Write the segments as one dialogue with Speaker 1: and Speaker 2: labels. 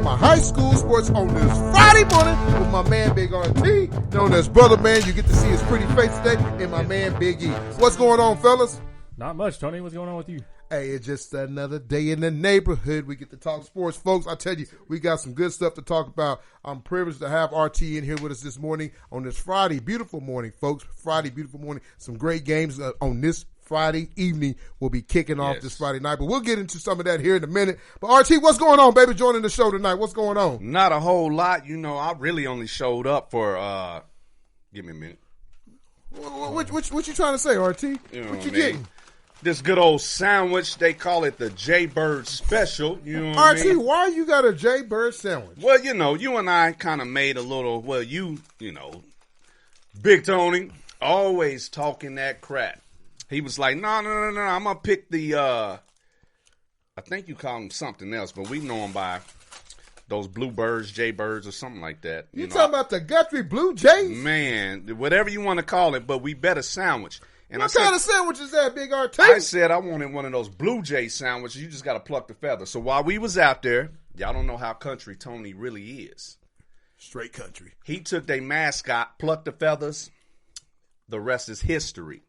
Speaker 1: for my high school sports on this Friday morning with my man Big RT, known as Brother Man. You get to see his pretty face today, and my man Big E. What's going on, fellas?
Speaker 2: Not much, Tony. What's going on with you?
Speaker 1: Hey, it's just another day in the neighborhood. We get to talk sports, folks. I tell you, we got some good stuff to talk about. I'm privileged to have RT in here with us this morning on this Friday, beautiful morning, folks. Friday, beautiful morning. Some great games on this Friday evening. We'll be kicking off this Friday night, but we'll get into some of that here in a minute. But RT, what's going on, baby? Joining the show tonight. What's going on?
Speaker 3: Not a whole lot. You know, I really only showed up for, give me a minute.
Speaker 1: What you trying to say, RT?
Speaker 3: You know
Speaker 1: what you
Speaker 3: I mean?
Speaker 1: getting?
Speaker 3: This good old sandwich, they call it the J-Bird Special. You know what
Speaker 1: RT,
Speaker 3: I mean?
Speaker 1: why you got a J-Bird sandwich?
Speaker 3: Well, you know, you and I kind of made a little, well, you know, Big Tony, always talking that crap. He was like, no, I'm going to pick the, I think you call them something else, but we know them by those Bluebirds, J-Birds, or something like that.
Speaker 1: You know, talking about the Guthrie Blue Jays?
Speaker 3: Man, whatever you want to call it, but we bet a sandwich. And
Speaker 1: what kind of sandwich is that, Big RT?
Speaker 3: I said I wanted one of those Blue Jay sandwiches. You just got to pluck the feather. So while we was out there, y'all don't know how country Tony really is.
Speaker 1: Straight country.
Speaker 3: He took their mascot, plucked the feathers. The rest is history.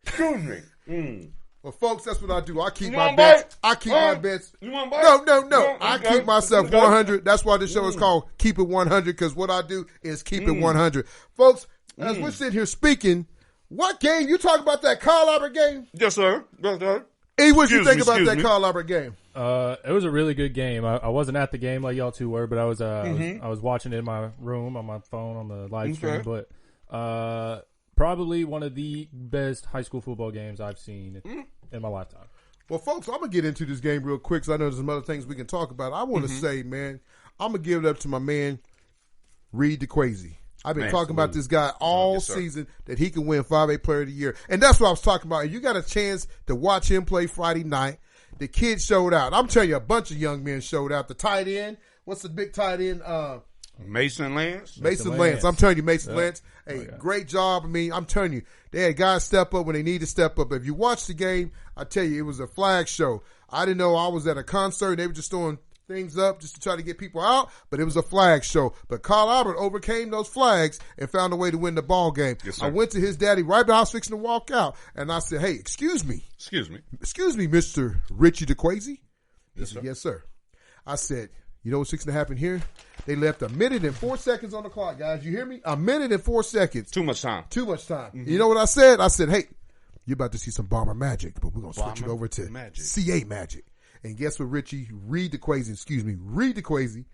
Speaker 3: Excuse me.
Speaker 1: Well, folks, that's what I do. I keep
Speaker 3: You
Speaker 1: my
Speaker 3: want
Speaker 1: bets.
Speaker 3: bite?
Speaker 1: I keep my bets.
Speaker 3: You want bite?
Speaker 1: No. I keep myself 100. That's why this show is called Keep It 100, because what I do is keep it 100. Folks, as we're sitting here speaking, what game? You talking about that Carl Albert game?
Speaker 3: Yes, sir. Yes, sir.
Speaker 1: E, what you think about that Carl Albert game?
Speaker 2: It was a really good game. I wasn't at the game like y'all two were, but I was watching it in my room on my phone on the live stream. But probably one of the best high school football games I've seen in my lifetime.
Speaker 1: Well, folks, I'm going to get into this game real quick because I know there's some other things we can talk about. I want to say, man, I'm going to give it up to my man, Reed DeQuazy. I've been talking about this guy all season, that he can win 5A Player of the Year. And that's what I was talking about. And you got a chance to watch him play Friday night. The kid showed out. I'm telling you, a bunch of young men showed out. The tight end, what's the big tight end?
Speaker 3: Mason Lance.
Speaker 1: Mason Lance. I'm telling you, Mason Lance. Hey, great job. I mean, I'm telling you, they had guys step up when they need to step up. If you watch the game, I tell you, it was a flag show. I didn't know I was at a concert and they were just throwing things up just to try to get people out, but it was a flag show. But Carl Albert overcame those flags and found a way to win the ball game.
Speaker 3: Yes, sir.
Speaker 1: I went to his daddy right when I was fixing to walk out, and I said, hey, excuse me, Mr. Richie DeQuazy. He said, yes, sir. I said, you know what's fixing to happen here? They left 1 minute and 4 seconds on the clock, guys. You hear me? 1 minute and 4 seconds.
Speaker 3: Too much time.
Speaker 1: Mm-hmm. You know what I said? I said, hey, you're about to see some Bomber magic, but we're going to switch it over to CA magic. And guess what, Reed DeQuazy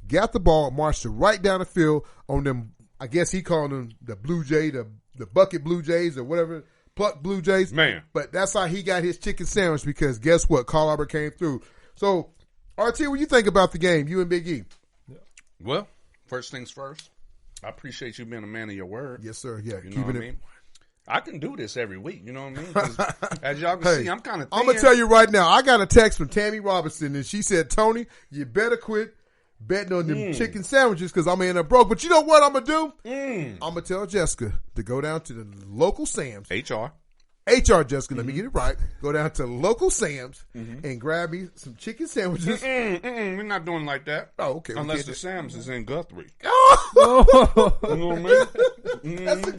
Speaker 1: got the ball, marched it right down the field on them. I guess he called them the Blue Jay, the bucket Blue Jays or whatever, pluck Blue Jays.
Speaker 3: Man.
Speaker 1: But that's how he got his chicken sandwich, because guess what? Carl Albert came through. So, RT, what you think about the game, you and Big E?
Speaker 3: Well, first things first, I appreciate you being a man of your word.
Speaker 1: Yes, sir. Yeah,
Speaker 3: you know what I mean? I can do this every week, you know what I mean? 'Cause as y'all can see, I'm kind of thin.
Speaker 1: I'm going to tell you right now, I got a text from Tammy Robinson, and she said, Tony, you better quit betting on them chicken sandwiches because I'm going to end up broke. But you know what I'm going to do? I'm going to tell Jessica to go down to the local Sam's. HR, Jessica, let me get it right. Go down to local Sam's and grab me some chicken sandwiches.
Speaker 3: We're not doing like that.
Speaker 1: Oh, okay.
Speaker 3: Unless the Sam's is in Guthrie.
Speaker 1: Oh!
Speaker 3: You know what I mean?
Speaker 1: That's a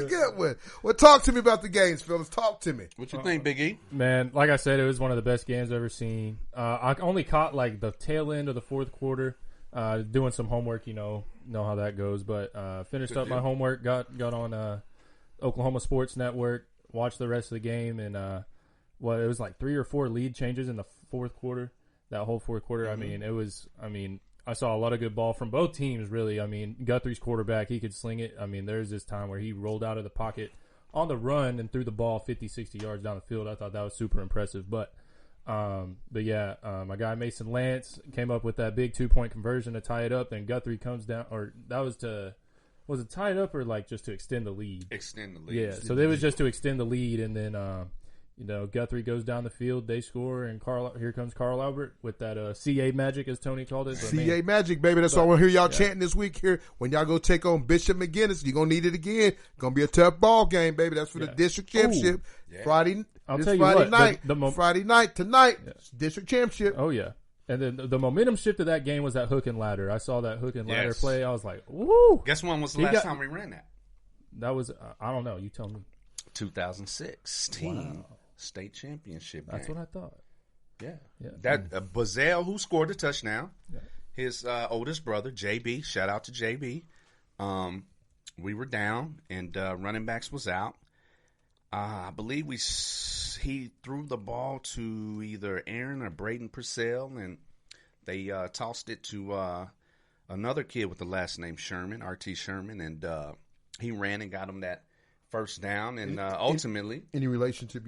Speaker 1: good one. Well, talk to me about the games, fellas. Talk to me.
Speaker 3: What you think, Big E?
Speaker 2: Man, like I said, it was one of the best games I've ever seen. I only caught like the tail end of the fourth quarter, doing some homework, you know how that goes. But finished up my homework, got on Oklahoma Sports Network, watched the rest of the game, and it was like 3 or 4 lead changes in the fourth quarter. That whole fourth quarter, I saw a lot of good ball from both teams, really. I mean, Guthrie's quarterback, he could sling it. I mean, there's this time where he rolled out of the pocket on the run and threw the ball 50, 60 yards down the field. I thought that was super impressive. But yeah, my guy Mason Lance came up with that big 2-point conversion to tie it up. Then Guthrie comes down, or that was it tie it up or like just to extend the lead?
Speaker 3: Extend the lead.
Speaker 2: Yeah, so it was just to extend the lead, and then Guthrie goes down the field, they score, and here comes Carl Albert with that CA magic, as Tony called it.
Speaker 1: CA magic, baby. That's all I want to hear y'all chanting this week here. When y'all go take on Bishop McGinnis, you're going to need it again. Going to be a tough ball game, baby. That's for the district championship. Friday night. Friday night tonight. District championship.
Speaker 2: Oh, yeah. And then the momentum shift of that game was that hook and ladder. I saw that hook and ladder play. I was like, woo.
Speaker 3: Guess when was the last time we ran that?
Speaker 2: That was, I don't know. You tell me.
Speaker 3: 2016 state championship game.
Speaker 2: That's what I thought.
Speaker 3: Yeah. That Bazell, who scored the touchdown,
Speaker 2: Yeah.
Speaker 3: his oldest brother, JB, shout out to JB. We were down, and running backs was out. I believe he threw the ball to either Aaron or Braden Purcell, and they tossed it to another kid with the last name Sherman, R.T. Sherman, and he ran and got him that first down, and ultimately...
Speaker 1: Any relationship?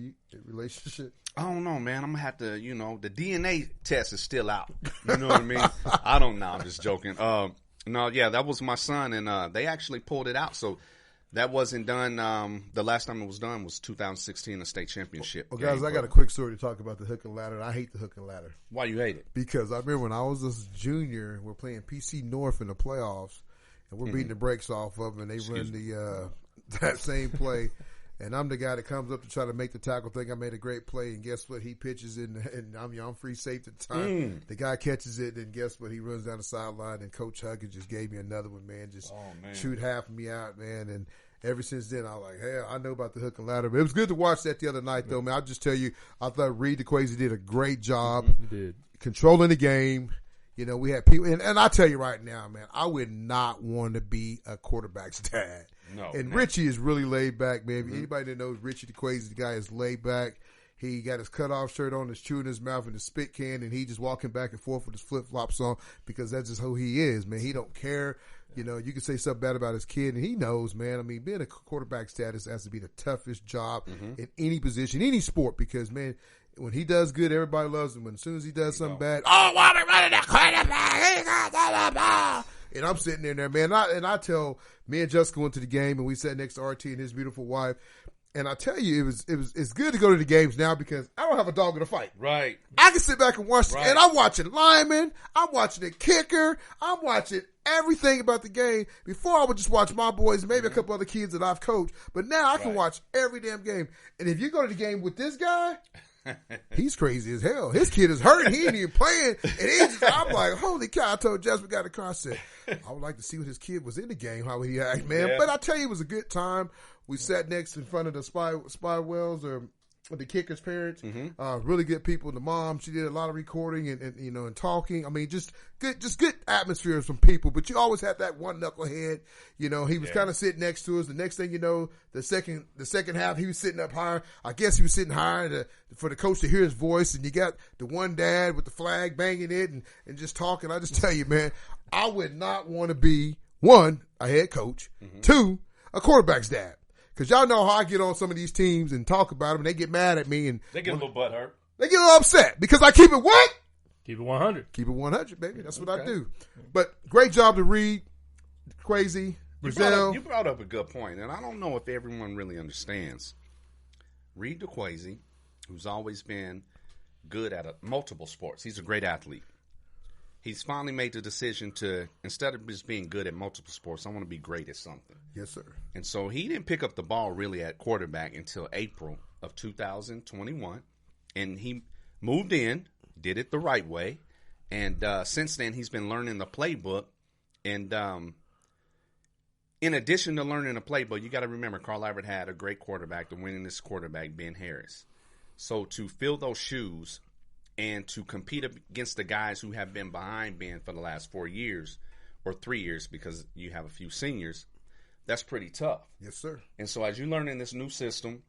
Speaker 3: I don't know, man. I'm going to have to, the DNA test is still out. You know what I mean? I don't know. I'm just joking. That was my son, and they actually pulled it out, so... That wasn't done. The last time it was done was 2016, the state championship.
Speaker 1: Well, guys, I got a quick story to talk about the hook and ladder. I hate the hook and ladder.
Speaker 3: Why you hate it?
Speaker 1: Because I remember when I was a junior, we're playing PC North in the playoffs, and we're beating the brakes off of them, and they run that same play. And I'm the guy that comes up to try to make the tackle, think I made a great play, and guess what? He pitches it, and I'm free safety at the time. The guy catches it, and guess what? He runs down the sideline, and Coach Huggins just gave me another one, man. Just shoot half of me out, man. And ever since then, I was like, hey, I know about the hook and ladder. But it was good to watch that the other night, though, man. I'll just tell you, I thought Reed DeQuazy did a great job controlling the game. We had people, and I tell you right now, man, I would not want to be a quarterback's dad.
Speaker 3: No,
Speaker 1: and man. Richie is really laid back, man. Anybody that knows Richie DeQuazy, the guy is laid back. He got his cutoff shirt on, his chewing his mouth in his spit can, and he just walking back and forth with his flip-flops on because that's just who he is, man. He don't care. You can say something bad about his kid, and he knows, man. I mean, being a quarterback status has to be the toughest job in any position, any sport, because, man, when he does good, everybody loves him. When as soon as he does something bad, why are we running the quarterback? He got the ball. And I'm sitting there, man. I tell me and Jessica went to the game, and we sat next to RT and his beautiful wife. And I tell you, it's good to go to the games now because I don't have a dog in the fight.
Speaker 3: Right.
Speaker 1: I can sit back and watch, and I'm watching linemen, I'm watching the kicker, I'm watching everything about the game. Before I would just watch my boys, and maybe a couple other kids that I've coached, but now I can watch every damn game. And if you go to the game with this guy, he's crazy as hell. His kid is hurting. He ain't even playing. And I'm like, holy cow. I told Jess we got a car. I said, I would like to see what his kid was in the game, how he act, man. Yeah. But I tell you, it was a good time. We sat next in front of the spy wells or the kicker's parents. Really good people. The mom, she did a lot of recording and talking. I mean, just good atmosphere of some people. But you always had that one knucklehead. He was kind of sitting next to us. The next thing you know, the second half, he was sitting up higher. I guess he was sitting higher for the coach to hear his voice. And you got the one dad with the flag banging it and just talking. I just tell you, man, I would not want to be, one, a head coach, two, a quarterback's dad. Because y'all know how I get on some of these teams and talk about them, and they get mad at me. And
Speaker 3: they get a little butthurt.
Speaker 1: They get a little upset because I keep it what?
Speaker 2: Keep it 100.
Speaker 1: Keep it 100, baby. That's what I do. But great job to Reed, Crazy, Brazil.
Speaker 3: You brought up a good point, and I don't know if everyone really understands. Reed DeQuazy, who's always been good at multiple sports. He's a great athlete. He's finally made the decision to, instead of just being good at multiple sports, I want to be great at something.
Speaker 1: Yes, sir.
Speaker 3: And so he didn't pick up the ball really at quarterback until April of 2021. And he moved in, did it the right way. And since then, he's been learning the playbook. And in addition to learning the playbook, you got to remember Carl Albert had a great quarterback, the winningest quarterback, Ben Harris. So to fill those shoes and to compete against the guys who have been behind Ben for the last 4 years or 3 years because you have a few seniors, that's pretty tough.
Speaker 1: Yes, sir.
Speaker 3: And so as you learn in this new system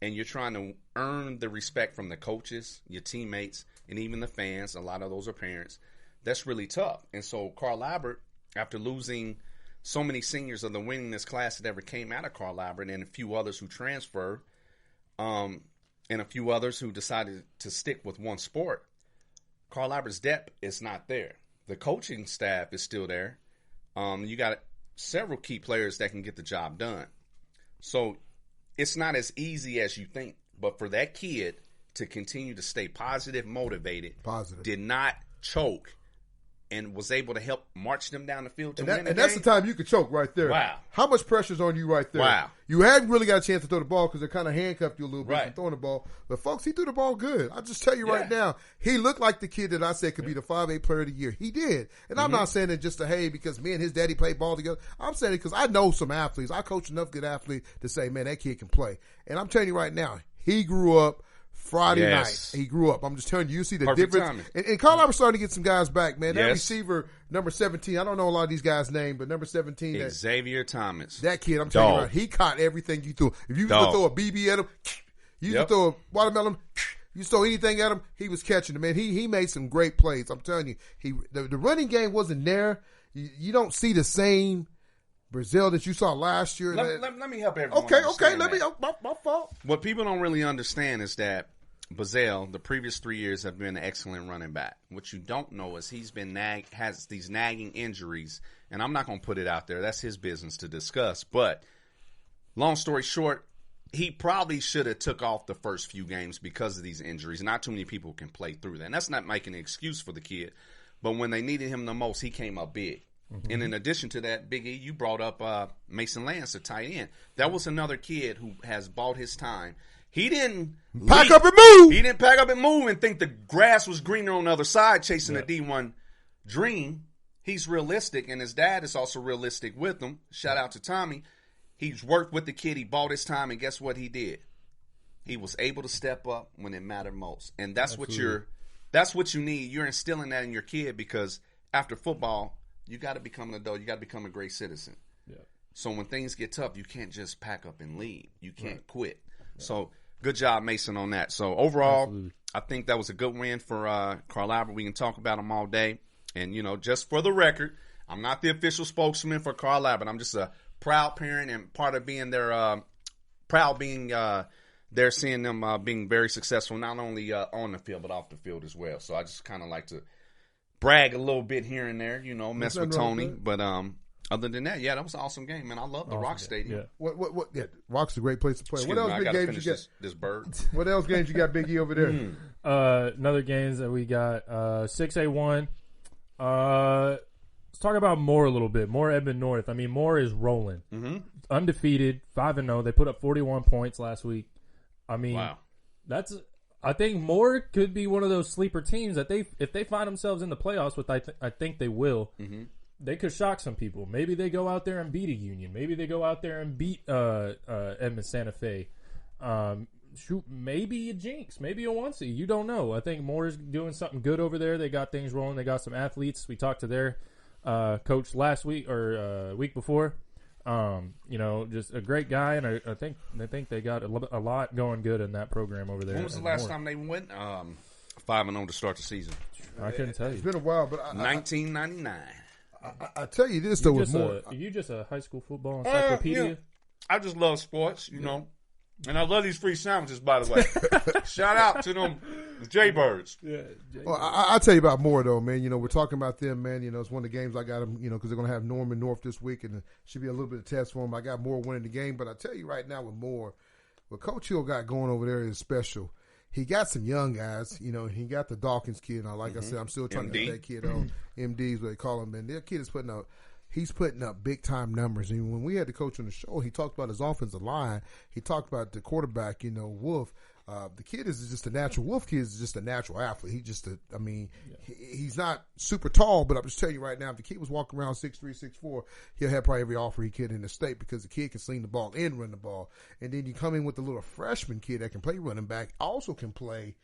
Speaker 3: and you're trying to earn the respect from the coaches, your teammates, and even the fans, a lot of those are parents, that's really tough. And so Carl Albert, after losing so many seniors of the winningest class that ever came out of Carl Albert and a few others who transferred, and a few others who decided to stick with one sport, Carl Albert's depth is not there. The coaching staff is still there. You got several key players that can get the job done. So it's not as easy as you think. But for that kid to continue to stay positive, motivated, did not choke and was able to help march them down the field to
Speaker 1: and
Speaker 3: win the game.
Speaker 1: And that's the time you could choke right there.
Speaker 3: Wow.
Speaker 1: How much pressure's on you right there?
Speaker 3: Wow.
Speaker 1: You hadn't really got a chance to throw the ball because they kind of handcuffed you a little bit
Speaker 3: Right.
Speaker 1: from throwing the ball. But, folks, he threw the ball good. I'll just tell you right now, he looked like the kid that I said could be the 5A player of the year. He did. And I'm not saying it just to, hey, because me and his daddy played ball together. I'm saying it because I know some athletes. I coach enough good athletes to say, man, that kid can play. And I'm telling you right now, he grew up Friday night. He grew up. I'm just telling you, you see the
Speaker 3: Perfect
Speaker 1: difference.
Speaker 3: timing.
Speaker 1: And Carlisle was starting to get some guys back, man. That
Speaker 3: Yes.
Speaker 1: receiver, number 17, I don't know a lot of these guys' names, but number 17.
Speaker 3: Xavier Thomas.
Speaker 1: That kid, I'm telling you right, he caught everything you threw. If you used to throw a BB at him, you used to throw a watermelon, you throw anything at him, he was catching them. Man, he made some great plays. I'm telling you, the running game wasn't there. You don't see the same Brazil that you saw last year.
Speaker 3: Let me help everyone.
Speaker 1: Okay. Let me. My fault.
Speaker 3: What people don't really understand is that Bazell, the previous 3 years, have been an excellent running back. What you don't know is he's been has these nagging injuries, and I'm not going to put it out there. That's his business to discuss. But long story short, he probably should have took off the first few games because of these injuries. Not too many people can play through that. And that's not making an excuse for the kid. But when they needed him the most, he came up big. Mm-hmm. And in addition to that, Big E, you brought up Mason Lance, a tight end. That was another kid who has bought his time. He didn't
Speaker 1: pack up and move.
Speaker 3: He didn't pack up and move and think the grass was greener on the other side chasing the D1 dream. He's realistic, and his dad is also realistic with him. Shout out to Tommy. He's worked with the kid. He bought his time, and guess what he did? He was able to step up when it mattered most. And that's what you need. You're instilling that in your kid because after football, you got to become an adult. You got to become a great citizen. Yeah. So when things get tough, you can't just pack up and leave. You can't quit. Yeah. So good job, Mason, on that. So overall, I think that was a good win for Carlisle. We can talk about them all day. And, just for the record, I'm not the official spokesman for Carlisle, but I'm just a proud parent and part of being their they're seeing them being very successful, not only on the field, but off the field as well. So I just kind of like to brag a little bit here and there, mess with Tony. But other than that, that was an awesome game, man. I love the Rock Stadium.
Speaker 1: Yeah. What? Yeah, Rock's a great place to play. What else big games you got?
Speaker 3: This bird.
Speaker 1: What else games you got, Big E, over there?
Speaker 2: Another games that we got 6A1. Let's talk about Moore a little bit. Moore Edmond North. I mean, Moore is rolling. Mm-hmm. Undefeated, 5-0. They put up 41 points last week. I mean, wow. I think Moore could be one of those sleeper teams that if they find themselves in the playoffs, which I think they will, they could shock some people. Maybe they go out there and beat a Union. Maybe they go out there and beat Edmond Santa Fe. Maybe a Jinx. Maybe a Once-y. You don't know. I think Moore is doing something good over there. They got things rolling. They got some athletes. We talked to their coach last week or week before. Just a great guy, and I think they got a lot going good in that program over there.
Speaker 3: When was the last time they went 5-0 to start the season?
Speaker 2: I couldn't tell you.
Speaker 1: It's been a while, but
Speaker 3: 1999.
Speaker 1: I tell you this though, with Moore,
Speaker 2: are you just a high school football encyclopedia?
Speaker 3: I just love sports, and I love these free sandwiches. By the way, shout out to them Jaybirds.
Speaker 1: Yeah. Well, I'll tell you about Moore though, man. We're talking about them, man. It's one of the games I got them, because they're going to have Norman North this week, and it should be a little bit of test for them. I got Moore winning the game, but I tell you right now with Moore, what Coach Hill got going over there is special. He got some young guys, he got the Dawkins kid. And I said, I'm still trying to get that kid on. MD is what they call him, and that kid is he's putting up big time numbers. And when we had the coach on the show, he talked about his offensive line. He talked about the quarterback, Wolf. The kid is just a natural. Wolf kid is just a natural athlete. He's not super tall, but I'm just telling you right now, if the kid was walking around 6'3", 6'4", he'll have probably every offer he could in the state because the kid can sling the ball and run the ball. And then you come in with the little freshman kid that can play running back, also can play,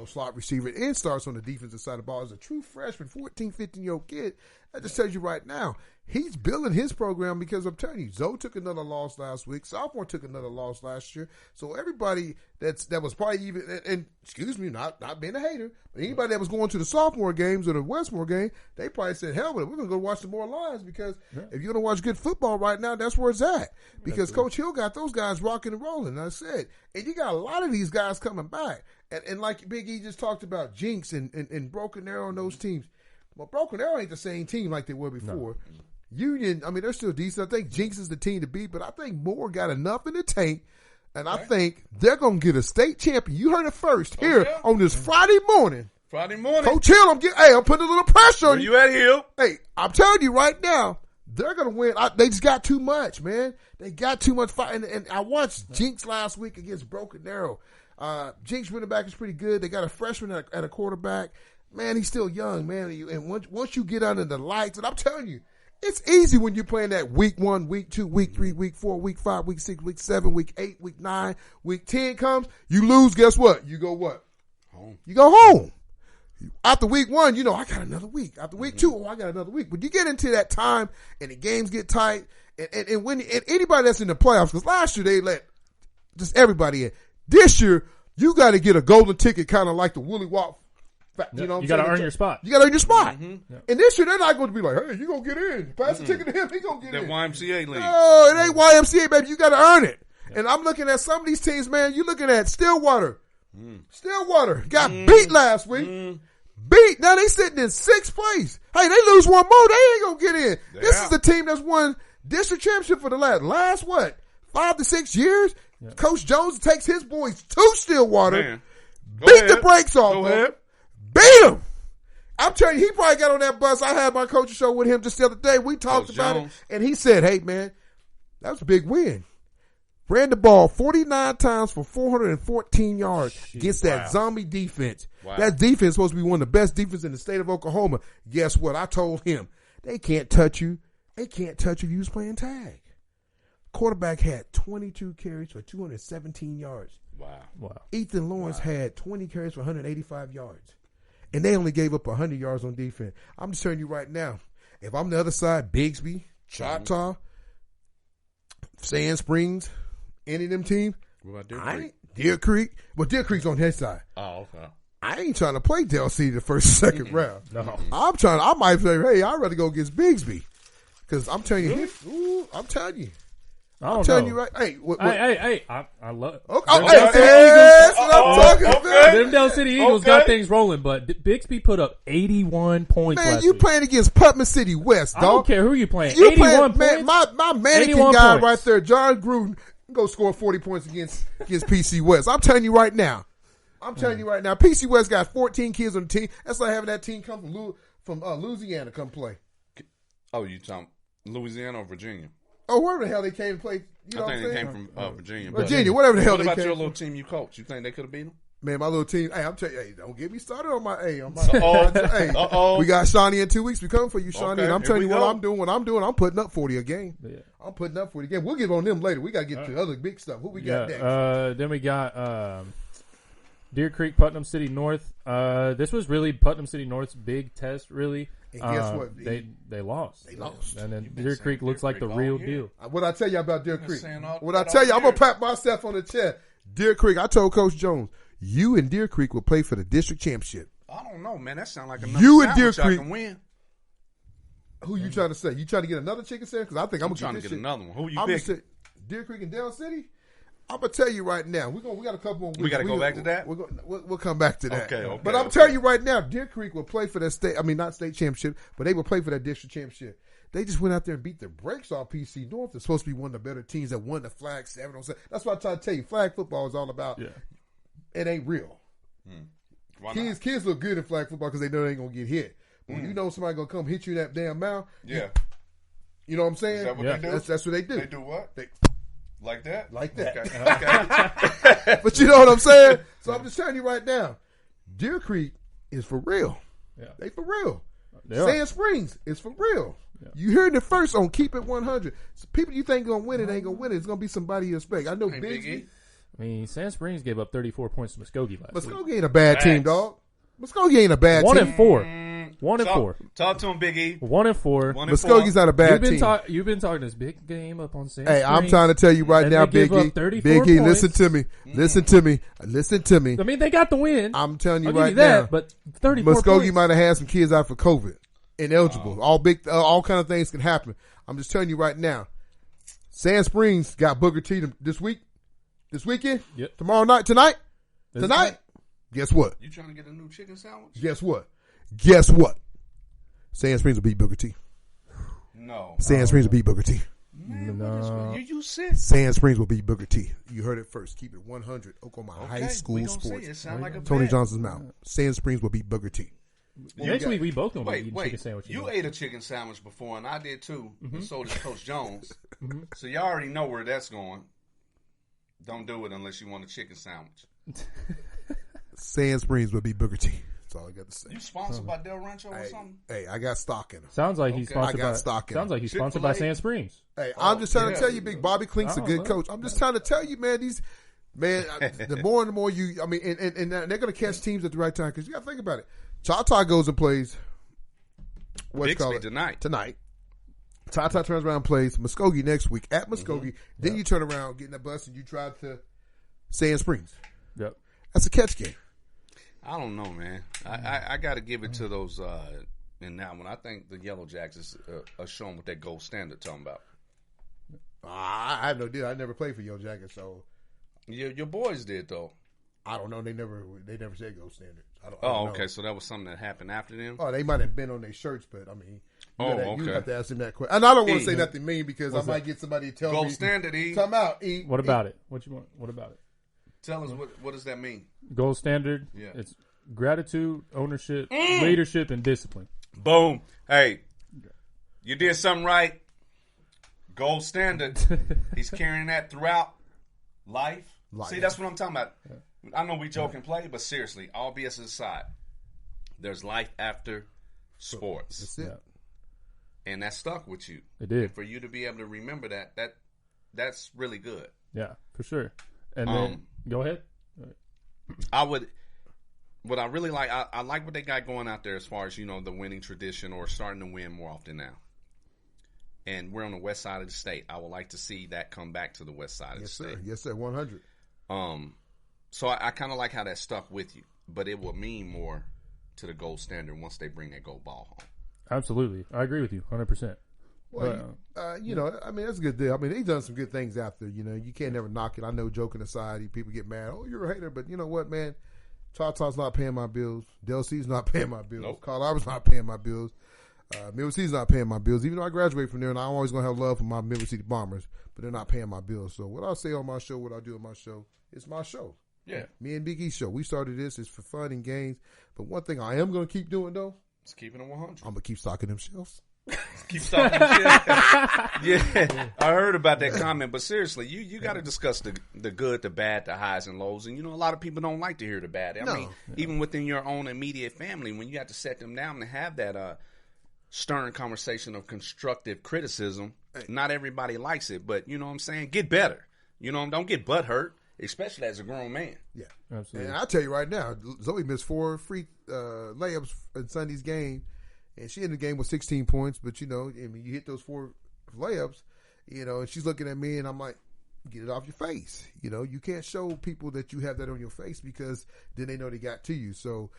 Speaker 1: slot receiver, and starts on the defensive side of the ball as a true freshman, 14, 15-year-old kid. I just tell you right now, he's building his program because I'm telling you, Zoe took another loss last week. Sophomore took another loss last year. So everybody that was probably even, and excuse me, not being a hater, but anybody that was going to the sophomore games or the Westmore game, they probably said, hell with it, we're going to go watch some more Lions because if you're going to watch good football right now, that's where it's at. Because Coach Hill got those guys rocking and rolling, I said. And you got a lot of these guys coming back. And like Big E just talked about Jinx and Broken Arrow and those teams. Well, Broken Arrow ain't the same team like they were before. No. Union, they're still decent. I think Jinx is the team to beat, but I think Moore got enough in the tank, and I think they're going to get a state champion. You heard it first here on this Friday morning
Speaker 3: Friday morning.
Speaker 1: Coach Hill, I'm putting a little pressure on you.
Speaker 3: Where you at, Hill?
Speaker 1: Hey, I'm telling you right now, they're going to win. They just got too much, man. They got too much fight. And I watched Jinx last week against Broken Arrow. Jinx running back is pretty good. They got a freshman at a quarterback. Man, he's still young, man. And once you get under the lights, and I'm telling you, it's easy when you're playing that week 1, week 2, week 3, week 4, week 5, week 6, week 7, week 8, week 9, week 10 comes. You lose, guess what? You go what?
Speaker 3: Home.
Speaker 1: You go home. After week 1, I got another week. After week 2, I got another week. But you get into that time and the games get tight, and when anybody that's in the playoffs, because last year they let just everybody in. This year, you got to get a golden ticket, kind of like the Willie Walk.
Speaker 2: You got to earn your spot.
Speaker 1: You got to earn your spot.
Speaker 2: Mm-hmm.
Speaker 1: Yeah. And this year, they're not going to be like, hey, you going to get in. Pass the ticket to him. He going to get in.
Speaker 3: That YMCA league.
Speaker 1: No, it ain't YMCA, baby. You got to earn it. Yeah. And I'm looking at some of these teams, man. You're looking at Stillwater. Stillwater got beat last week. Beat. Now they sitting in 6th place. Hey, they lose one more. They ain't going to get in. Yeah. This is the team that's won district championship for the last what? 5 to 6 years? Yeah. Coach Jones takes his boys to Stillwater. Beat the brakes off of him. Beat him. I'm telling you, he probably got on that bus. I had my coaching show with him just the other day. We talked about it. And he said, hey, man, that was a big win. Ran the ball 49 times for 414 yards against that zombie defense. Wow. That defense is supposed to be one of the best defenses in the state of Oklahoma. Guess what? I told him, they can't touch you. They can't touch you if you was playing tag. Quarterback had 22 carries for 217 yards.
Speaker 3: Wow.
Speaker 1: Ethan Lawrence had 20 carries for 185 yards. And they only gave up 100 yards on defense. I'm just telling you right now, if I'm the other side, Bigsby, Choctaw, Sand Springs, any of them teams,
Speaker 3: what about
Speaker 1: Deer Creek? Well, Deer Creek's on his side.
Speaker 3: Oh, okay.
Speaker 1: I ain't trying to play Del City the first, second round.
Speaker 2: No.
Speaker 1: I might say, hey, I'd rather go against Bigsby. Because I'm telling you, I'm telling you. I'm telling you right. Hey,
Speaker 2: I love it. Them Del City Eagles got things rolling, but Bixby put up 81 points.
Speaker 1: Man, you playing against Putman City West, dog.
Speaker 2: I don't care who you playing. 81 points.
Speaker 1: Man, my mannequin guy right there, John Gruden, go score 40 points against PC West. I'm telling you right now. PC West got 14 kids on the team. That's like having that team come from Louisiana come play.
Speaker 3: Oh, you talking Louisiana or Virginia?
Speaker 1: Oh, wherever the hell they came to play.
Speaker 3: I think they came from Virginia.
Speaker 1: Virginia, whatever the hell they came.
Speaker 3: What about your little team you coach? You think they could have beat them?
Speaker 1: Man, my little team. Hey, I'm telling you, don't get me started on my. We got Shawnee in 2 weeks. We coming for you, Shawnee. And I'm telling you what I'm doing. I'm putting up 40 a game. Yeah. I'm putting up 40 a game. We'll get on them later. We got to get to other big stuff. Who we got next?
Speaker 2: Then we got Deer Creek, Putnam City North. This was really Putnam City North's big test, really.
Speaker 1: And guess what?
Speaker 2: They lost.
Speaker 1: They lost.
Speaker 2: And then Deer Creek looks like the real deal.
Speaker 1: What I tell you about Deer Creek? What I tell you, I'm going to pat myself on the chest. Deer Creek, I told Coach Jones, you and Deer Creek will play for the district championship.
Speaker 3: I don't know, man. That sounds like another
Speaker 1: you and Deer Creek
Speaker 3: can win.
Speaker 1: Who you trying to say? You trying to get another chicken sandwich? Because I think I'm
Speaker 3: trying to get another one. Who you
Speaker 1: picking?
Speaker 3: Say,
Speaker 1: Deer Creek and Del City? I'm gonna tell you right now. We got a couple more weeks.
Speaker 3: We got to go back to that.
Speaker 1: We'll come back to that.
Speaker 3: Okay.
Speaker 1: But I'm telling you right now, Deer Creek will play for that state. I mean, not state championship, but they will play for that district championship. They just went out there and beat the brakes off PC North. They're supposed to be one of the better teams that won the flag 7-on-7. That's what I try to tell you. Flag football is all about. Yeah. It ain't real. Kids look good in flag football because they know they ain't gonna get hit. But when you know somebody gonna come hit you in that damn mouth,
Speaker 3: yeah.
Speaker 1: You know what I'm saying?
Speaker 3: Is that what they do?
Speaker 1: That's what they do.
Speaker 3: They do what? Like that?
Speaker 1: Like that.
Speaker 3: Okay.
Speaker 1: But you know what I'm saying? So I'm just telling you right now, Deer Creek is for real. Yeah. They for real. Sand Springs is for real. Yeah. You heard it first on Keep It 100. So people you think going to win it ain't going to win it. It's going to be somebody you expect. I know Bigsby.
Speaker 2: I mean, Sand Springs gave up 34 points to Muskogee last week.
Speaker 1: Muskogee ain't a bad team, dog. Muskogee ain't a bad team.
Speaker 2: 1-4. 1-4.
Speaker 3: Talk to him, Big E.
Speaker 2: 1-4.
Speaker 1: Muskogee's not a bad team.
Speaker 2: You've been talking this big game up on Sand
Speaker 1: Hey,
Speaker 2: Springs,
Speaker 1: I'm trying to tell you right now, Big E. Big E, listen to me. Listen to me. Listen to me.
Speaker 2: I mean, they got the win.
Speaker 1: I'm telling you
Speaker 2: I'll
Speaker 1: right
Speaker 2: give you that,
Speaker 1: now.
Speaker 2: But 34
Speaker 1: Muskogee
Speaker 2: points.
Speaker 1: might have had some kids out for COVID. Ineligible. All kind of things can happen. I'm just telling you right now. Sand Springs got Booker T this weekend.
Speaker 2: Yep.
Speaker 1: Tomorrow night. Tonight. Guess what?
Speaker 3: You trying to get a new chicken sandwich?
Speaker 1: Guess what? Sand Springs will beat Booker T.
Speaker 3: No.
Speaker 1: Sand Springs will beat Booker T.
Speaker 3: Man,
Speaker 2: No.
Speaker 3: you sick?
Speaker 1: Sand Springs will beat Booker T. You heard it first. Keep it 100. Oklahoma High School Sports.
Speaker 3: It sound like a
Speaker 1: Tony
Speaker 3: bet.
Speaker 1: Johnson's mouth. Sand Springs will beat Booker T.
Speaker 2: Next week we both gonna be eating
Speaker 3: Wait,
Speaker 2: chicken sandwiches.
Speaker 3: you ate a chicken sandwich before, and I did too. And so did Coach Jones. So y'all already know where that's going. Don't do it unless you want a chicken sandwich.
Speaker 1: Sand Springs will beat Booker T. That's all I got to say.
Speaker 3: You sponsored by Del Rancho or something?
Speaker 1: Hey, I got stock in them.
Speaker 2: Sounds like he's sponsored
Speaker 1: I got
Speaker 2: by.
Speaker 1: stock in
Speaker 2: Sounds
Speaker 1: them.
Speaker 2: like he's sponsored by Sand Springs.
Speaker 1: Hey, I'm just trying to
Speaker 3: yeah.
Speaker 1: tell you, Big Bobby Klink's a good coach. I'm just trying to tell you, man. The more and the more you, I mean, and they're going to catch teams at the right time because you got to think about it. Chata goes and plays.
Speaker 3: Bixby tonight.
Speaker 1: Tata turns around and plays Muskogee next week at Muskogee. Then you turn around, get in that bus, and you drive to Sand Springs.
Speaker 2: Yep.
Speaker 1: That's a catch game.
Speaker 3: I don't know, man. I got to give it to those in that one. I think the Yellow Jackets are showing what that gold standard talking about.
Speaker 1: I have no deal. I never played for Yellow Jackets, so
Speaker 3: Your boys did though.
Speaker 1: I don't know. They never said gold standard. I don't know.
Speaker 3: Okay. So that was something that happened after them.
Speaker 1: Oh, they might have been on their shirts, but I mean, you have to ask them that question. And I don't want to say nothing mean because I might get somebody to tell me.
Speaker 3: Gold standard, E.
Speaker 1: Come out, E.
Speaker 2: What about it? What you want? What about it?
Speaker 3: Tell us what does that mean?
Speaker 2: Gold standard.
Speaker 3: Yeah.
Speaker 2: It's gratitude, ownership, leadership, and discipline.
Speaker 3: Boom. Hey, you did something right. Gold standard. He's carrying that throughout life. See, that's what I'm talking about. I know we joke and play, but seriously, all BS aside, there's life after sports.
Speaker 1: That's it.
Speaker 3: And that stuck with you.
Speaker 2: It did.
Speaker 3: And for you to be able to remember that's really good.
Speaker 2: Yeah, for sure. And then go ahead.
Speaker 3: What I really like, I like what they got going out there as far as, the winning tradition or starting to win more often now. And we're on the west side of the state. I would like to see that come back to the west side of the state.
Speaker 1: Yes, sir. 100.
Speaker 3: So I kind of like how that stuck with you, but it will mean more to the gold standard once they bring that gold ball home.
Speaker 2: Absolutely. I agree with you 100%.
Speaker 1: Well, I mean, that's a good deal. I mean, they've done some good things after, you can't never knock it. I know, joking aside, people get mad. Oh, you're a hater. But you know what, man? Tata's not paying my bills. Del C's not paying my bills.
Speaker 3: Nope.
Speaker 1: Carl Albert's not paying my bills. Middle City's not paying my bills. Even though I graduated from there, and I'm always going to have love for my Middle City Bombers, but they're not paying my bills. So what I say on my show, what I do on my show, it's my show.
Speaker 3: Yeah.
Speaker 1: Me and Big E show. We started this. It's for fun and games. But one thing I am going to keep doing, though,
Speaker 3: It's keeping it 100.
Speaker 1: I'm going to keep stocking them shelves.
Speaker 3: Keep talking shit. Yeah, I heard about that comment, but seriously, you got to discuss the good, the bad, the highs and lows, and a lot of people don't like to hear the bad. I mean, even within your own immediate family, when you have to set them down and have that stern conversation of constructive criticism, not everybody likes it, but you know what I'm saying? Get better. Don't get butt hurt, especially as a grown man.
Speaker 1: Yeah,
Speaker 2: Absolutely.
Speaker 1: And I'll tell you right now, Zoe missed 4 free layups in Sunday's game. And she ended the game with 16 points, but you hit those 4 layups, and she's looking at me, and I'm like, get it off your face. You can't show people that you have that on your face because then they know they got to you. So,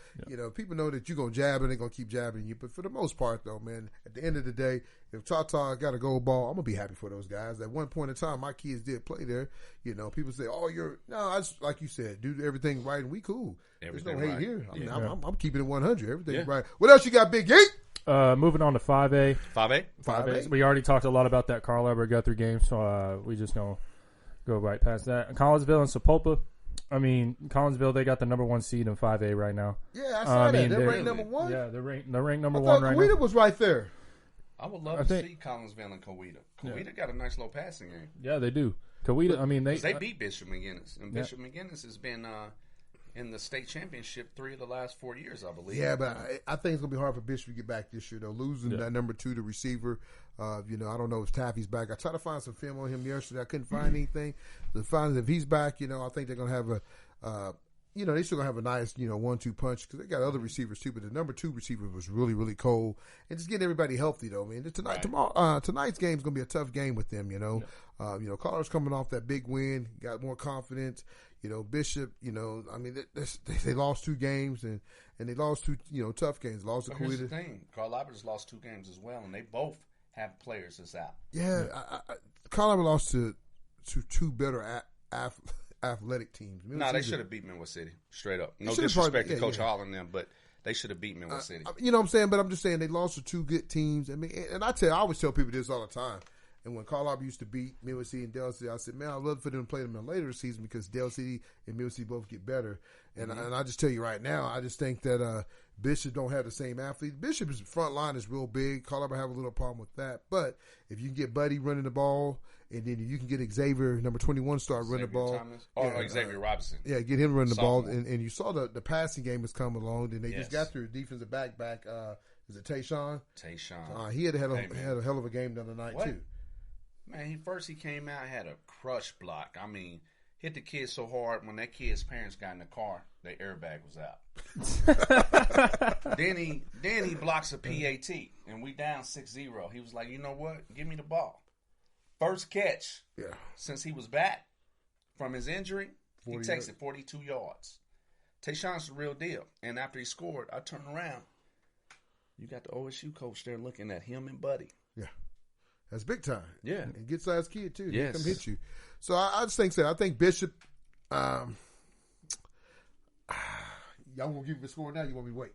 Speaker 1: people know that you're going to jab and they're going to keep jabbing you. But for the most part, though, man, at the end of the day, if Tata got a gold ball, I'm going to be happy for those guys. At one point in time, my kids did play there. People say, I just, like you said, do everything right, and we cool.
Speaker 3: Everything
Speaker 1: There's no hate
Speaker 3: right.
Speaker 1: here.
Speaker 3: Yeah.
Speaker 1: I'm keeping it 100. Everything's right. What else you got, Big Geek?
Speaker 2: Moving on to 5A.
Speaker 3: 5A?
Speaker 1: 5A.
Speaker 2: We already talked a lot about that Carl Albert Guthrie game, so we just going to go right past that. Collinsville and Sapulpa. I mean, Collinsville, they got the number 1 seed in 5A right now.
Speaker 1: Yeah, I saw that. They're ranked number 1.
Speaker 2: Yeah, they're ranked number
Speaker 1: I
Speaker 2: 1
Speaker 1: thought
Speaker 2: right
Speaker 1: Coweta
Speaker 2: now.
Speaker 1: was right there.
Speaker 3: I would love to see Collinsville and Coweta. Coweta got a nice little passing game.
Speaker 2: Yeah, they do. Coweta, I mean,
Speaker 3: They beat Bishop McGinnis, and Bishop McGinnis has been in the state championship 3 of the last 4 years, I believe.
Speaker 1: Yeah, but I think it's going to be hard for Bishop to get back this year, though. Losing that number 2, the receiver. I don't know if Taffy's back. I tried to find some film on him yesterday. I couldn't find anything. To find if he's back, I think they're going to have they still going to have a nice, 1-2 punch because they got other receivers too. But the number 2 receiver was really, really cold. And just getting everybody healthy, though, man. Tonight's game is going to be a tough game with them, Collinsville's coming off that big win, got more confidence. Bishop, I mean, they lost 2 games and they lost 2, tough games. Lost to
Speaker 3: Here's the
Speaker 1: Coweta.
Speaker 3: thing. Carl Albert's lost 2 games as well, and they both have players that's out.
Speaker 1: Yeah, Carl Albert lost to 2 better athletic teams.
Speaker 3: They should have beat Midway City, straight up. No disrespect to Coach Hall and them, but they should have beat Midway City.
Speaker 1: You know what I'm saying? But I'm just saying they lost to 2 good teams. I mean, and I always tell people this all the time. And when Carl Arbor used to beat Mill City and Dell City, I said, man, I'd love for them to play them in the later season because Dell City and Mill City both get better. And I just tell you right now, I just think that Bishop don't have the same athlete. Bishop's front line is real big. Carl Arbor have a little problem with that. But if you can get Buddy running the ball, and then you can get Xavier, number 21, start running the ball.
Speaker 3: Xavier Robinson.
Speaker 1: Yeah, get him running the ball. And you saw the passing game has come along. Then they just got their defensive back. Is it Tayshawn?
Speaker 3: Tayshawn.
Speaker 1: He had a hell of a game the other night, too.
Speaker 3: Man, he came out, had a crush block. I mean, hit the kid so hard when that kid's parents got in the car, their airbag was out. then he blocks a PAT, and we down 6-0. He was like, you know what? Give me the ball. First catch since he was back from his injury, he takes it 42 yards. Tayshawn's the real deal. And after he scored, I turned around. You got the OSU coach there looking at him and Buddy.
Speaker 1: Yeah. That's big time.
Speaker 3: Yeah.
Speaker 1: And good sized kid, too.
Speaker 3: Yes.
Speaker 1: They come hit you. So I just think I think Bishop, y'all going to give me the score now? You want me to wait?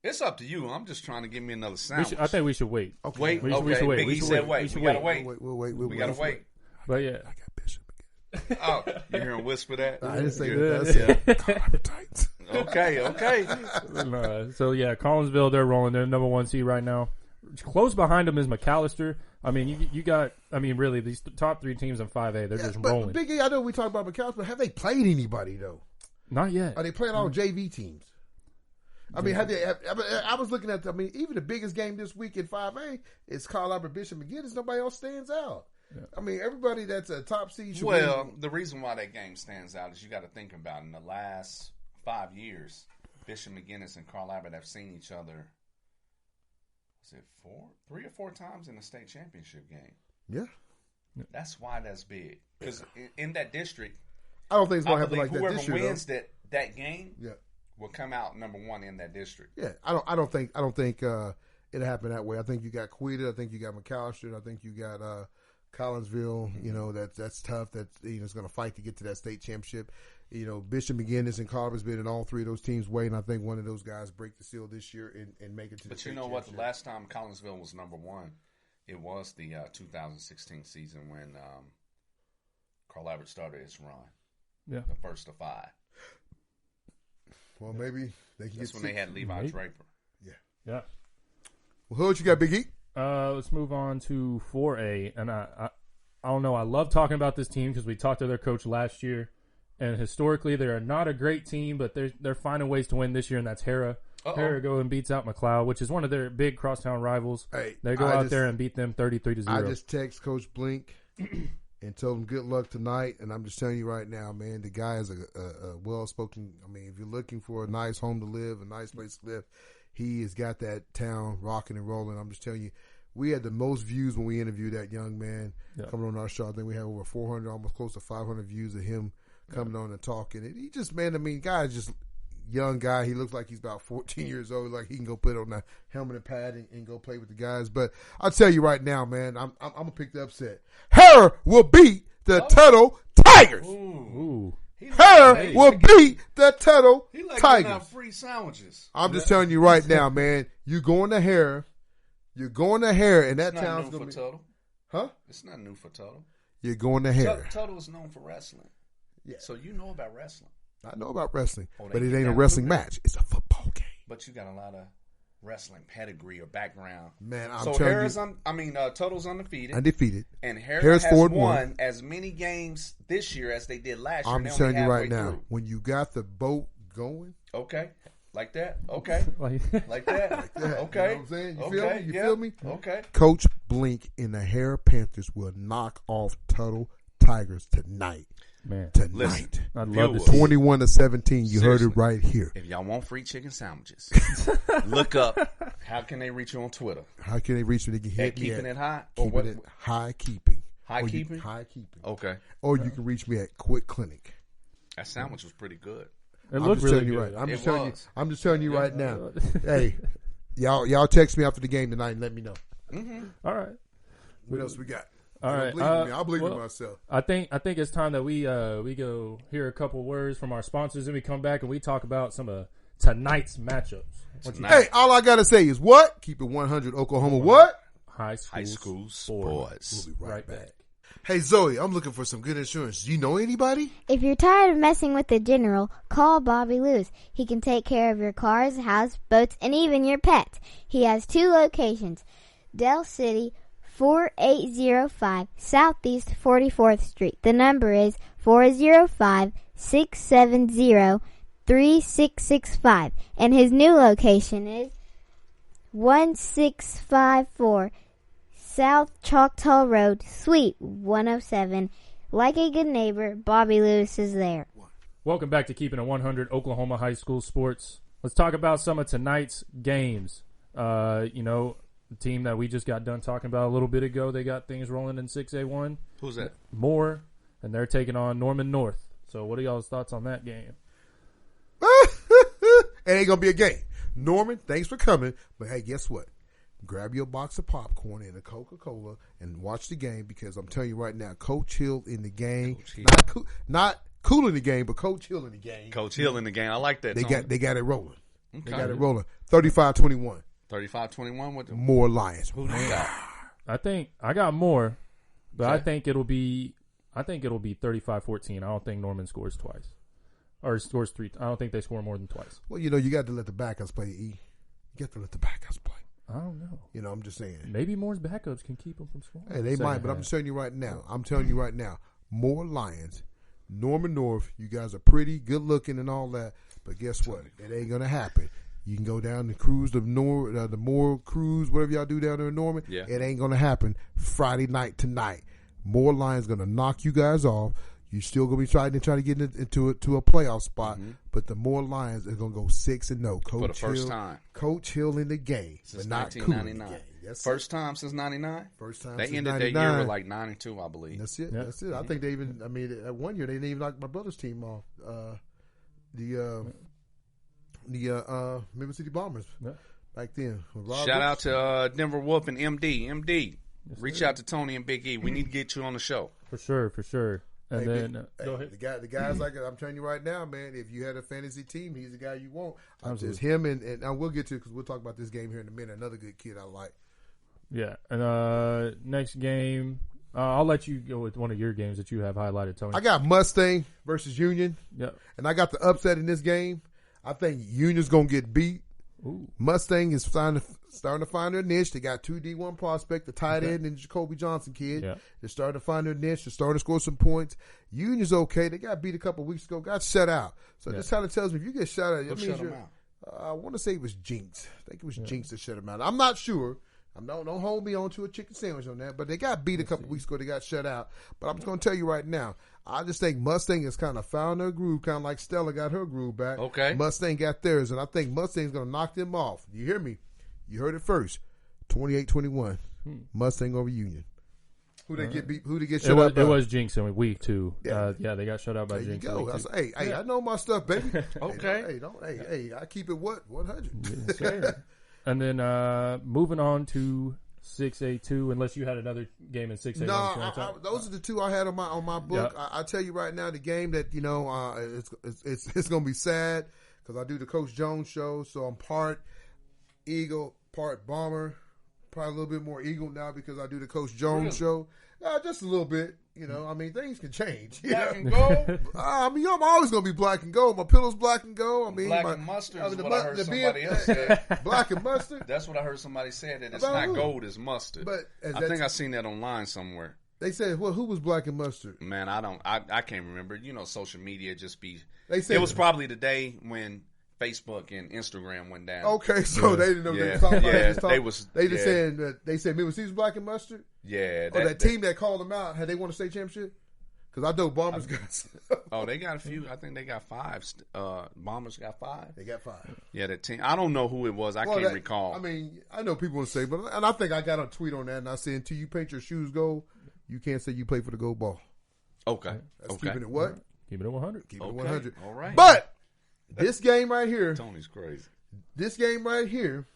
Speaker 3: It's up to you. I'm just trying to give me another sound.
Speaker 2: I think we should wait.
Speaker 1: Okay.
Speaker 3: Wait.
Speaker 2: We should wait.
Speaker 3: Biggie said wait. We got to wait.
Speaker 1: We'll wait.
Speaker 3: We got to wait.
Speaker 2: But yeah.
Speaker 1: I got Bishop again.
Speaker 3: Oh, you hearing whisper that?
Speaker 1: I didn't say that. I said Titans.
Speaker 3: Okay.
Speaker 2: So yeah, Collinsville, they're rolling. They're number 1 seed right now. Close behind them is McAllister. I mean, you got. I mean, really, these top 3 teams in 5A, they're just rolling.
Speaker 1: Biggie, I know we talk about McAllister, but have they played anybody though?
Speaker 2: Not yet.
Speaker 1: Are they playing all JV teams? I mean, I was looking at. Even the biggest game this week in 5A is Carl Albert Bishop McGinnis. Nobody else stands out. Yeah. I mean, everybody that's a top seed.
Speaker 3: The reason why that game stands out is you got to think about in the last 5 years, Bishop McGinnis and Carl Albert have seen each other. Was it 3 or 4 times in the state championship game?
Speaker 1: Yeah.
Speaker 3: That's why that's big. Because in that district,
Speaker 1: I don't think it's going to happen like that this year.
Speaker 3: Whoever wins that game will come out number 1 in that district.
Speaker 1: Yeah, I don't think it'll happen that way. I think you got Quita. I think you got McAllister. I think you got Collinsville. You know that's tough. That is going to fight to get to that state championship. You know, Bishop McGinnis and Carver's been in all 3 of those teams waiting. I think one of those guys break the seal this year and make it to the state championship. But you know what?
Speaker 3: The last time Collinsville was number 1, it was the 2016 season when Carl Albert started his run. Yeah, the first of 5.
Speaker 1: Well, maybe they can.
Speaker 3: That's when they had Levi Draper.
Speaker 2: Yeah.
Speaker 1: Well, who else you got, Big E?
Speaker 2: Let's move on to 4A, and I don't know. I love talking about this team because we talked to their coach last year. And historically, they're not a great team, but they're finding ways to win this year, and that's Hera. Hera go and beats out McLeod, which is one of their big crosstown rivals.
Speaker 1: Hey,
Speaker 2: they go out there and beat them 33-0.
Speaker 1: I just text Coach Blink and told him good luck tonight, and I'm just telling you right now, man, the guy is a well-spoken. I mean, if you're looking for a nice home to live, a nice place to live, he has got that town rocking and rolling. I'm just telling you, we had the most views when we interviewed that young man coming on our show. I think we had over 400, almost close to 500 views of him coming on and talking. And he just, man, I mean, guy's just young guy. He looks like he's about 14 years old. Like he can go put on the helmet and pad and go play with the guys. But I'll tell you right now, man, I'm going to pick the upset. Hera will beat the Tuttle Tigers.
Speaker 2: Ooh.
Speaker 1: Hera will beat the Tuttle Tigers.
Speaker 3: Out free sandwiches.
Speaker 1: I'm just telling you right now, man, you're going to Hera. You're going to Hera, and that town's
Speaker 3: going to be. Tuttle.
Speaker 1: Huh?
Speaker 3: It's not new for Tuttle.
Speaker 1: You're going to Hera.
Speaker 3: Tuttle is known for wrestling. Yeah. So you know about wrestling.
Speaker 1: I know about wrestling, but it ain't a wrestling match. It's a football game.
Speaker 3: But you got a lot of wrestling pedigree or background.
Speaker 1: Man, I'm telling you.
Speaker 3: Tuttle's undefeated.
Speaker 1: Undefeated.
Speaker 3: And Harris has won as many games this year as they did last year.
Speaker 1: I'm telling you right now, when you got the boat going.
Speaker 3: Okay. Like that? Okay. Like that?
Speaker 1: Like that.
Speaker 3: Okay.
Speaker 1: You know what I'm saying? You feel me? You feel me?
Speaker 3: Okay.
Speaker 1: Coach Blink and the Hera Panthers will knock off Tuttle Tigers tonight.
Speaker 2: Man,
Speaker 1: tonight.
Speaker 2: Listen, I'd love to
Speaker 1: 21-17. You heard it right here.
Speaker 3: If y'all want free chicken sandwiches, look up. How can they reach you on Twitter?
Speaker 1: How can they reach me? They can hit me
Speaker 3: Keeping It High?
Speaker 1: Keeping It High Keeping.
Speaker 3: High Keeping?
Speaker 1: High Keeping.
Speaker 3: Okay.
Speaker 1: Or you can reach me at Quick Clinic.
Speaker 3: That sandwich was pretty good.
Speaker 2: It looked really good.
Speaker 1: Right. I'm just telling you right now. Hey, y'all text me after the game tonight and let me know.
Speaker 3: Mm-hmm.
Speaker 2: All right.
Speaker 1: What else we got?
Speaker 2: All right.
Speaker 1: I believe in myself.
Speaker 2: I think it's time that we go hear a couple words from our sponsors, and we come back and we talk about some of tonight's matchups.
Speaker 1: Hey, all I gotta say is what? Keep it 100, Oklahoma. What?
Speaker 2: High School
Speaker 3: Sports.
Speaker 1: We'll be
Speaker 2: right back.
Speaker 1: Hey, Zoe, I'm looking for some good insurance. Do you know anybody?
Speaker 4: If you're tired of messing with the general, call Bobby Lewis. He can take care of your cars, house, boats, and even your pets. He has 2 locations, Del City, 4805 Southeast 44th Street. The number is 405-670-3665. And his new location is 1654 South Choctaw Road, Suite 107. Like a good neighbor, Bobby Lewis is there.
Speaker 2: Welcome back to Keeping It 100 Oklahoma High School Sports. Let's talk about some of tonight's games. The team that we just got done talking about a little bit ago, they got things rolling in 6A1.
Speaker 3: Who's that?
Speaker 2: Moore, and they're taking on Norman North. So what are y'all's thoughts on that game?
Speaker 1: It ain't going to be a game. Norman, thanks for coming. But, hey, guess what? Grab your box of popcorn and a Coca-Cola and watch the game, because I'm telling you right now, Coach Hill in the game. Not cool in the game, but Coach Hill in the game.
Speaker 3: Coach Hill in the game. I like that.
Speaker 1: They got it rolling.
Speaker 3: Okay.
Speaker 1: They got it rolling. 35-21.
Speaker 3: 35-21 with the
Speaker 1: More Lions.
Speaker 3: Who they got?
Speaker 2: I think I got more, but
Speaker 3: Okay.
Speaker 2: I think it'll be 35-14. I don't think Norman scores twice. Or scores 3. I don't think they score more than twice.
Speaker 1: Well, you got to let the backups play, E. You got to let the backups play.
Speaker 2: I don't know.
Speaker 1: I'm just saying.
Speaker 2: Maybe Moore's backups can keep them from scoring.
Speaker 1: Hey, they might, but I'm just telling you right now. More Lions. Norman North, you guys are pretty, good looking and all that, but guess what? It ain't going to happen. You can go down the cruise, the Moore cruise, whatever y'all do down there in Norman.
Speaker 3: Yeah.
Speaker 1: It ain't going to happen Friday night tonight. More Lions going to knock you guys off. You're still going to be trying to get into a playoff spot, but the Moore Lions are going to go 6-0.
Speaker 3: For the first time.
Speaker 1: Coach Hill in the game.
Speaker 3: Since
Speaker 1: but not
Speaker 3: 1999.
Speaker 1: Cool in the game. That's
Speaker 3: First time since 99?
Speaker 1: First time
Speaker 3: They
Speaker 1: since
Speaker 3: ended
Speaker 1: 99.
Speaker 3: that year with like 92, I believe.
Speaker 1: That's it.
Speaker 2: Yeah.
Speaker 1: That's it. I think they even. I mean, at one year they didn't even knock my brother's team off. The Memphis City Bombers back then.
Speaker 3: Shout out to Denver Wolf and MD. MD, reach out to Tony and Big E. We need to get you on the show.
Speaker 2: For sure. And
Speaker 1: Hey,
Speaker 2: then
Speaker 1: go ahead. The guys like I'm telling you right now, man. If you had a fantasy team, he's the guy you want. It's him and we'll get to it because we'll talk about this game here in a minute. Another good kid I like.
Speaker 2: yeah. And next game, I'll let you go with one of your games that you have highlighted, Tony.
Speaker 1: I got Mustang versus Union.
Speaker 2: Yep.
Speaker 1: And I got the upset in this game. I think Union's gonna get beat.
Speaker 2: Ooh.
Speaker 1: Mustang is starting to find their niche. They got 2 D1 prospects, the tight end and Jacoby Johnson kid.
Speaker 2: Yeah.
Speaker 1: They're starting to find their niche. They're starting to score some points. Union's okay. They got beat a couple weeks ago. Got shut out. So this kind of tells me if you get shut out, it means
Speaker 3: shut 'em
Speaker 1: you're.
Speaker 3: out?
Speaker 1: I want to say it was Jinx. I think it was Jinx that shut them out. I'm not sure. Don't hold me on to a chicken sandwich on that. But they got beat a couple weeks ago. They got shut out. But I'm just going to tell you right now, I just think Mustang has kind of found their groove, kind of like Stella got her groove back.
Speaker 3: Okay.
Speaker 1: Mustang got theirs, and I think Mustang's going to knock them off. You hear me? You heard it first. 28-21. Mustang over Union. Who they get beat? Who they get shut out by?
Speaker 2: It was Jinx in week 2.
Speaker 1: Yeah.
Speaker 2: They got shut out by
Speaker 1: There
Speaker 2: Jinx.
Speaker 1: you go.
Speaker 2: in week
Speaker 1: I
Speaker 2: 2.
Speaker 1: say, hey, I know my stuff, baby.
Speaker 3: Okay.
Speaker 1: Hey, I keep it 100.
Speaker 2: Yes, sir. And then moving on to 6A2, unless you had another game in 6A1.
Speaker 1: No, those are the 2 I had on my book.
Speaker 2: Yep.
Speaker 1: I tell you right now, the game that it's going to be sad because I do the Coach Jones show, so I'm part Eagle, part Bomber. Probably a little bit more Eagle now because I do the Coach Jones show. Just a little bit. I mean, things can change.
Speaker 3: Black and gold?
Speaker 1: I'm always going to be black and gold. My pillow's black and gold. I mean,
Speaker 3: Black and mustard is what I heard somebody else say.
Speaker 1: Black and mustard?
Speaker 3: That's what I heard somebody say, that it's
Speaker 1: About
Speaker 3: not
Speaker 1: who?
Speaker 3: gold, it's mustard.
Speaker 1: But
Speaker 3: I think I seen that online somewhere.
Speaker 1: They said, well, who was black and mustard?
Speaker 3: Man, I can't remember. Social media just be.
Speaker 1: They said
Speaker 3: it was probably the day when Facebook and Instagram went down.
Speaker 1: Okay, so they didn't know what they were talking about. They just saying that they said Memphis City's black and mustard.
Speaker 3: Yeah,
Speaker 1: that team that called them out, had they won a state championship? Because I know Bombers got.
Speaker 3: They got a few. I think they got 5. Bombers got 5.
Speaker 1: They got 5.
Speaker 3: Yeah, that team. I don't know who it was. I can't recall.
Speaker 1: I mean, I know people want to say, and I think I got a tweet on that, and I said, until you paint your shoes gold, you can't say you play for the gold ball.
Speaker 3: Okay.
Speaker 1: That's keeping it what?
Speaker 2: Keeping it 100.
Speaker 1: Keeping it 100.
Speaker 3: All right.
Speaker 1: But this game right here.
Speaker 3: Tony's crazy.
Speaker 1: This game right here,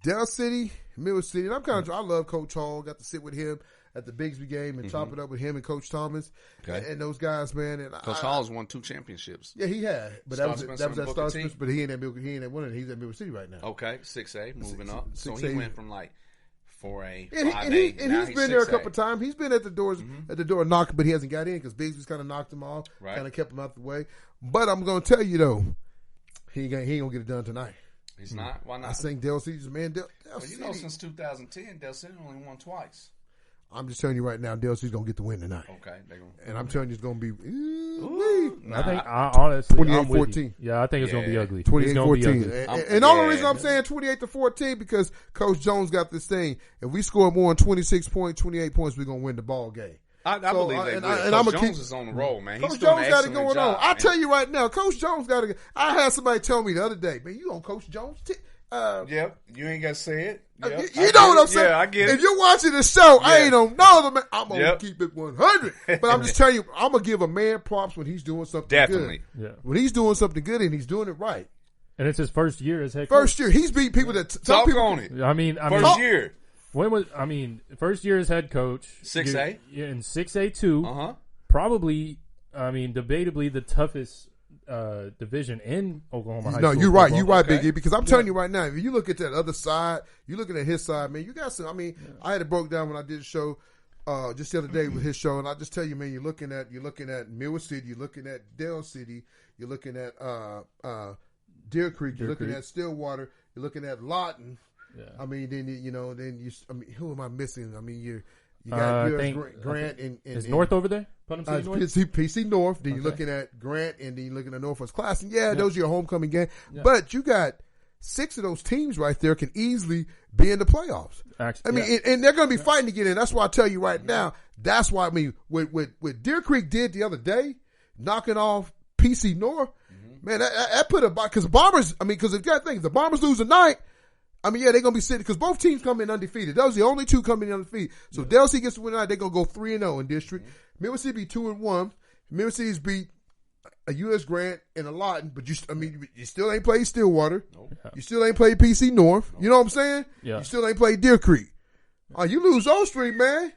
Speaker 1: Del City, Middle City, and I love Coach Hall. Got to sit with him at the Bigsby game and chop it up with him and Coach Thomas and those guys, man. And
Speaker 3: Coach Hall's won 2 championships.
Speaker 1: Yeah, he had, but that was at Star Spencer. But he ain't at one. He's at Middle City right now.
Speaker 3: Okay, 6A, moving up. So
Speaker 1: 6A.
Speaker 3: he went from like 4A,
Speaker 1: and
Speaker 3: 5A.
Speaker 1: And he's been there a couple of times. He's been at the door knocking, but he hasn't got in because Bigsby's kind of knocked him off, kind of kept him out the way. But I'm going to tell you, though, he ain't going to get it done tonight.
Speaker 3: He's not? Why not?
Speaker 1: I think Dell City's man.
Speaker 3: Since 2010, Dell City only won twice.
Speaker 1: I'm just telling you right now, Dell City's going to get the win tonight.
Speaker 3: Okay.
Speaker 1: And I'm telling you, it's going to be.
Speaker 2: I think, honestly,
Speaker 1: 28-14.
Speaker 2: Yeah, I think it's going to be ugly.
Speaker 1: 28-14. And the only reason I'm saying 28-14 because Coach Jones got this thing. If we score more than 26 points, 28 points, we're going to win the ball game.
Speaker 3: I believe they will. Coach Jones is on the roll, man.
Speaker 1: Coach Jones got it going on. I tell you right now, Coach Jones got it. I had somebody tell me the other day, man, you on Coach Jones?
Speaker 3: Yep, you ain't got to say it. Yep.
Speaker 1: You know what I'm saying?
Speaker 3: Yeah, I get it.
Speaker 1: If you're watching the show, I ain't on no other man. I'm going to keep it 100. But I'm just telling you, I'm going to give a man props when he's doing something good. Yeah. When he's doing something good and he's doing it right.
Speaker 2: And it's his first year as head coach.
Speaker 1: First year. He's beat people that
Speaker 3: talk on it.
Speaker 2: I mean,
Speaker 3: first year.
Speaker 2: First year as head coach.
Speaker 3: 6A?
Speaker 2: In 6A too.
Speaker 3: Uh-huh.
Speaker 2: Probably, debatably the toughest division in Oklahoma High School.
Speaker 1: No, you're right. You're right, Big E, because I'm telling you right now, if you look at that other side, you're looking at his side, man, you got some. I had it broke down when I did a show just the other day with his show, and I just tell you, man, you're looking at Millwood City, you're looking at Dell City, you're looking at Deer Creek, you're looking at Stillwater, you're looking at Lawton. Yeah. Who am I missing? You got Grant and
Speaker 2: is North over there?
Speaker 1: PC North. Then you're looking at Grant, and then you're looking at Northwest Class. And those are your homecoming games. Yeah. But you got 6 of those teams right there can easily be in the playoffs. Actually, and they're going to be fighting to get in. That's why I tell you right now. That's why what Deer Creek did the other day, knocking off PC North, man, that put a because Bombers. Because if you got to think, the Bombers lose tonight. they're going to be sitting because both teams come in undefeated. Those are the only two coming in undefeated. So Dell City gets to win tonight. They're going to go 3-0 in district. Millwood City beat 2-1. Millwood City's beat a U.S. Grant and a Lawton, but you still ain't played Stillwater. Nope. You still ain't played PC North. You know what I'm saying? Yeah. You still ain't played Deer Creek. You lose those 3, man.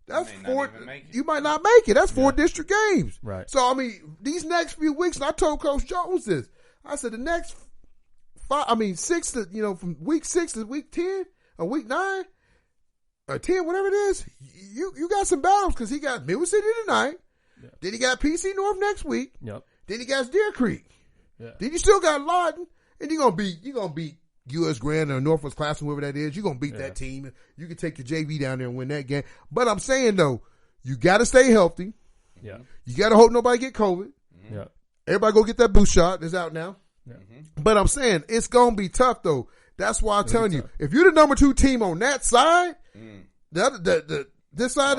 Speaker 1: That's 4. You might not make it. That's 4 district games.
Speaker 2: Right.
Speaker 1: So these next few weeks, and I told Coach Jones this. I said the next 6 to from week 6 to week 10 or week 9 or 10, whatever it is. You got some battles because he got Millwood City tonight. Yeah. Then he got PC North next week.
Speaker 2: Yep.
Speaker 1: Then he got Deer Creek.
Speaker 2: Yeah.
Speaker 1: Then you still got Lawton, and you're gonna beat U.S. Grant or Northwest Class, whoever that is. You're gonna beat that team. You can take your JV down there and win that game. But I'm saying though, you got to stay healthy.
Speaker 2: Yeah.
Speaker 1: You got to hope nobody get COVID.
Speaker 2: Yeah.
Speaker 1: Everybody go get that boost shot. It's out now.
Speaker 2: Yeah.
Speaker 1: But I'm saying it's gonna be tough though. That's why I'm telling you, if you're the number 2 team on that side, this side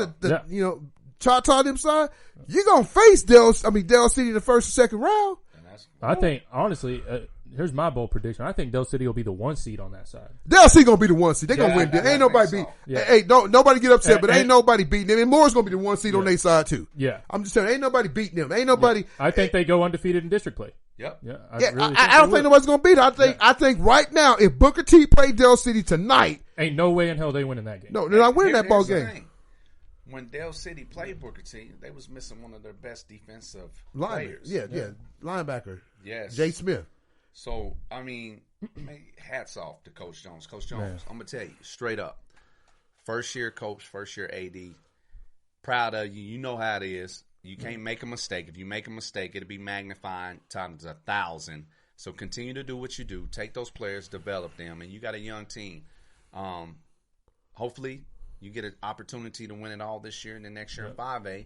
Speaker 1: Cha-Cha them side, you're gonna face Dell City in the first and second round.
Speaker 2: I think honestly, here's my bold prediction. I think Dell City will be the 1 seed on that side.
Speaker 1: Dell City gonna be the 1 seed. They gonna win. Ain't nobody beat. Hey, don't nobody get upset, but ain't nobody beating them. And Moore's gonna be the 1 seed on their side too.
Speaker 2: Yeah,
Speaker 1: I'm just saying, ain't nobody beating them. Ain't nobody.
Speaker 2: Yeah. I think they go undefeated in district play.
Speaker 3: Yep.
Speaker 2: Yeah.
Speaker 1: I don't think nobody's gonna beat it. I think right now, if Booker T played Dell City tonight,
Speaker 2: ain't no way in hell they winning that game.
Speaker 1: No, they're not winning that ball game.
Speaker 3: When Dell City played Booker T, they was missing one of their best defensive players.
Speaker 1: Yeah, linebacker.
Speaker 3: Yes,
Speaker 1: Jay Smith.
Speaker 3: So hats off to Coach Jones. Coach Jones, I'm gonna tell you straight up, first year coach, first year AD, proud of you. You know how it is. You can't make a mistake. If you make a mistake, it'll be magnified times 1,000. So continue to do what you do. Take those players, develop them, and you got a young team. Hopefully, you get an opportunity to win it all this year, and then next year in 5A,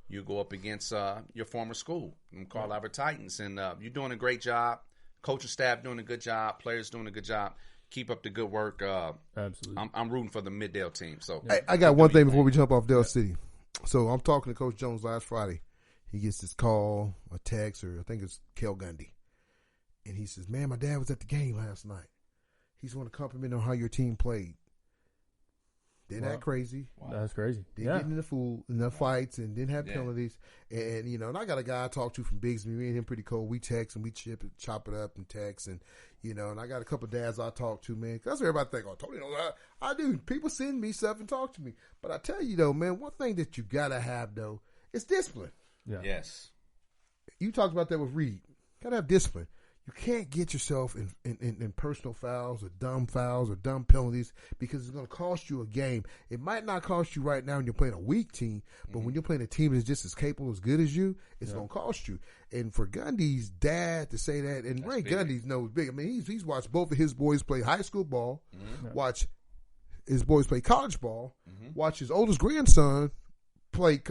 Speaker 3: you go up against your former school, Carl Albert Titans, and you're doing a great job. Coaching staff doing a good job. Players doing a good job. Keep up the good work.
Speaker 2: Absolutely.
Speaker 3: I'm rooting for the Mid-Dale team. So
Speaker 1: I got one thing before we jump off Dell City. So I'm talking to Coach Jones last Friday. He gets this call, a text, or I think it's Kel Gundy. And he says, man, my dad was at the game last night. He's want to compliment on how your team played. Didn't act crazy.
Speaker 2: Wow. That's crazy.
Speaker 1: Didn't get in enough fights and didn't have penalties. And, and I got a guy I talked to from Bigsby. Me and him pretty cool. We text and we chop it up and text. And, and I got a couple of dads I talk to, man. That's what everybody think. Oh, Tony, I do. People send me stuff and talk to me. But I tell you, though, man, one thing that you got to have, though, is discipline.
Speaker 2: Yeah.
Speaker 3: Yes.
Speaker 1: You talked about that with Reed. Got to have discipline. you can't get yourself in personal fouls or dumb penalties because it's going to cost you a game. It might not cost you right now when you're playing a weak team, but when you're playing a team that's just as capable, as good as you, it's going to cost you. And for Gundy's dad to say that, and Ray Gundy knows big. I mean, he's watched both of his boys play high school ball, watch his boys play college ball, watch his oldest grandson play,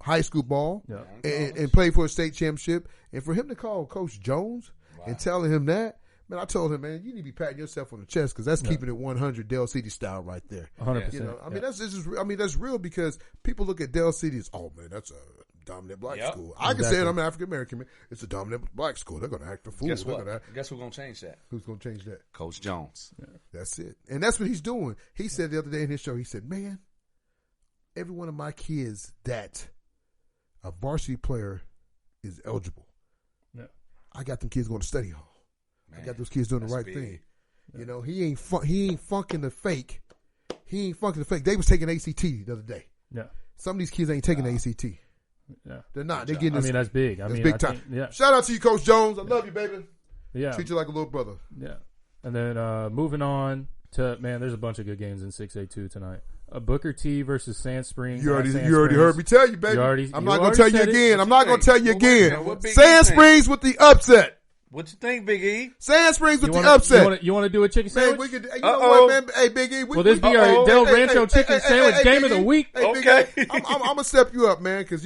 Speaker 1: high school ball, and play for a state championship. And for him to call Coach Jones and telling him that, man, I told him, man, you need to be patting yourself on the chest because that's keeping it 100 Dell City style right there.
Speaker 2: 100%.
Speaker 1: I mean, that's real because people look at Dell City as, oh man, that's a dominant black school. I can say it. I'm an African American man. It's a dominant black school. They're going to act the fool.
Speaker 3: Guess what? Guess who's going to change that?
Speaker 1: Who's going to change that?
Speaker 3: Coach Jones.
Speaker 1: Yeah. That's it. And that's what he's doing. He said the other day in his show, he said, man, every one of my kids that a varsity player is eligible. Yeah. I got them kids going to study hall. Man, I got those kids doing the right thing. Yeah. He ain't funking the fake. He ain't funking the fake. They was taking ACT the other day. Yeah. Some of these kids ain't taking the ACT. Yeah. They're not. They're getting this.
Speaker 2: I mean, that's big.
Speaker 1: That's big time. Shout out to you, Coach Jones. I love you, baby.
Speaker 2: Yeah.
Speaker 1: Treat you like a little brother.
Speaker 2: Yeah. And then moving on to, man, there's a bunch of good games in 6A2 tonight. Booker T versus Sand Springs.
Speaker 1: You already heard me tell you, baby. I'm not going to tell you again. I'm not going to tell you again.
Speaker 3: Wait,
Speaker 1: Sand Springs with the upset.
Speaker 3: What you think, Big E?
Speaker 1: Sand Springs with the upset.
Speaker 2: You want to do a chicken sandwich?
Speaker 1: Man, you know what, man? Hey, Big E.
Speaker 2: Will this be our Del Rancho chicken sandwich game of the week?
Speaker 1: Hey, okay. I'm going to step you up, man, because,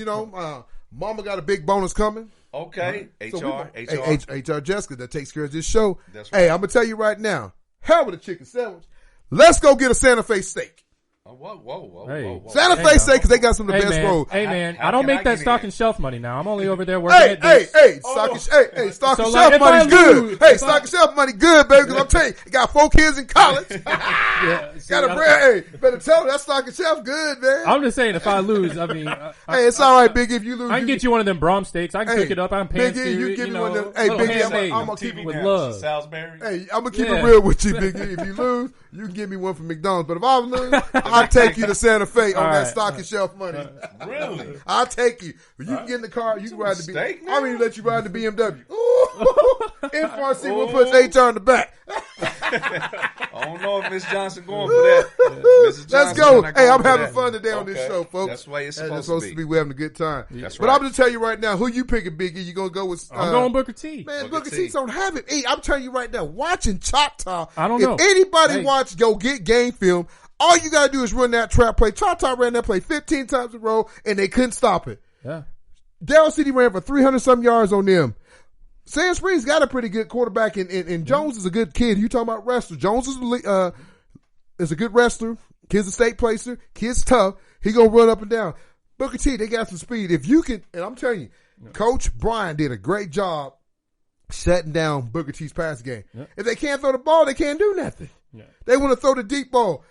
Speaker 1: Mama got a big bonus coming.
Speaker 3: Okay.
Speaker 1: Right. HR Jessica that takes care of this show.
Speaker 3: That's right.
Speaker 1: Hey, I'm going to tell you right now. Hell with a chicken sandwich. Let's go get a Santa Fe steak.
Speaker 3: Whoa.
Speaker 1: Santa Fe steak because they got some of the best rolls.
Speaker 2: Hey, man, I don't make that stock and shelf money now. I'm only over there working at this.
Speaker 1: Stock and shelf money's good. Hey, stock and shelf money good, baby, because I'm telling you, you got 4 kids in college. Got a bread. Hey, better tell me that stock and shelf good, man.
Speaker 2: I'm just saying, if I lose, I mean.
Speaker 1: Hey, it's all right, Big E. If you lose,
Speaker 2: I can get you one of them Brom steaks. I can cook it up. I'm paying
Speaker 1: Big E, you give me one of them. Hey, Big E, I'm going to keep it
Speaker 2: with love.
Speaker 3: Salisbury.
Speaker 1: Hey, I'm going to keep it real with you, Big E. If you lose, you can give me one from McDonald's. But if I lose, I'll take you to Santa Fe on that stock and shelf money.
Speaker 3: Really?
Speaker 1: I'll take you. You can get in the car. You can ride the BMW. I'm going to let you ride the BMW. FRC will put HR in the back.
Speaker 3: I don't know if Miss Johnson going for that.
Speaker 1: Let's go. Hey, I'm having fun today on this show, folks.
Speaker 3: That's why it's supposed to be.
Speaker 1: We're having a good time.
Speaker 3: That's
Speaker 1: but
Speaker 3: right.
Speaker 1: I'm going to tell you right now, who you picking, Big E? You going to go with...
Speaker 2: I'm going Booker T.
Speaker 1: Man, Booker T don't have it. Hey, I'm telling you right now, watching Choctaw,
Speaker 2: I don't know.
Speaker 1: If anybody watch, go get game film, all you got to do is run that trap play. Choctaw ran that play 15 times in a row, and they couldn't stop it.
Speaker 2: Yeah.
Speaker 1: Del City ran for 300-some yards on them. Sand Springs got a pretty good quarterback, and Jones is a good kid. You talking about wrestler. Jones is a good wrestler. Kid's a state placer. Kid's tough. He going to run up and down. Booker T, they got some speed. If you can, and I'm telling you, Coach Brian did a great job shutting down Booker T's pass game. Yeah. If they can't throw the ball, they can't do nothing. Yeah. They want to throw the deep ball.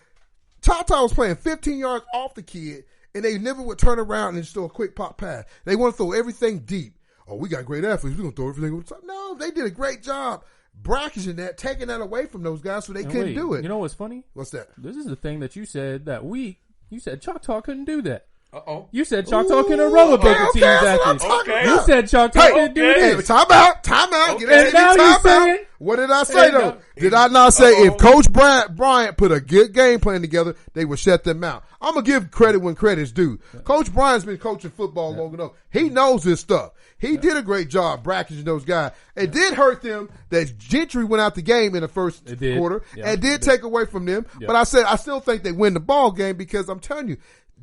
Speaker 1: Choctaw was playing 15 yards off the kid, and they never would turn around and just throw a quick pop pass. They want to throw everything deep. Oh, we got great athletes. We're going to throw everything over the top. No, they did a great job bracketing that, taking that away from those guys so they couldn't do it.
Speaker 2: You know what's funny?
Speaker 1: What's that?
Speaker 2: This is the thing that you said that week. You said Choctaw couldn't do that.
Speaker 3: Uh-oh.
Speaker 2: You said Choctaw couldn't roll with Booker T's athletes. You said Choctaw couldn't do this.
Speaker 1: Hey, time out.
Speaker 2: Okay. And now you're saying...
Speaker 1: What did I say, though? Did I not say if Coach Bryant put a good game plan together, they would shut them out? I'm going to give credit when credit's due. Yeah. Coach Bryant's been coaching football long enough. He knows this stuff. He did a great job bracketing those guys. It did hurt them that Gentry went out the game in the first quarter and did take away from them. Yeah. But I said I still think they win the ball game because I'm telling you,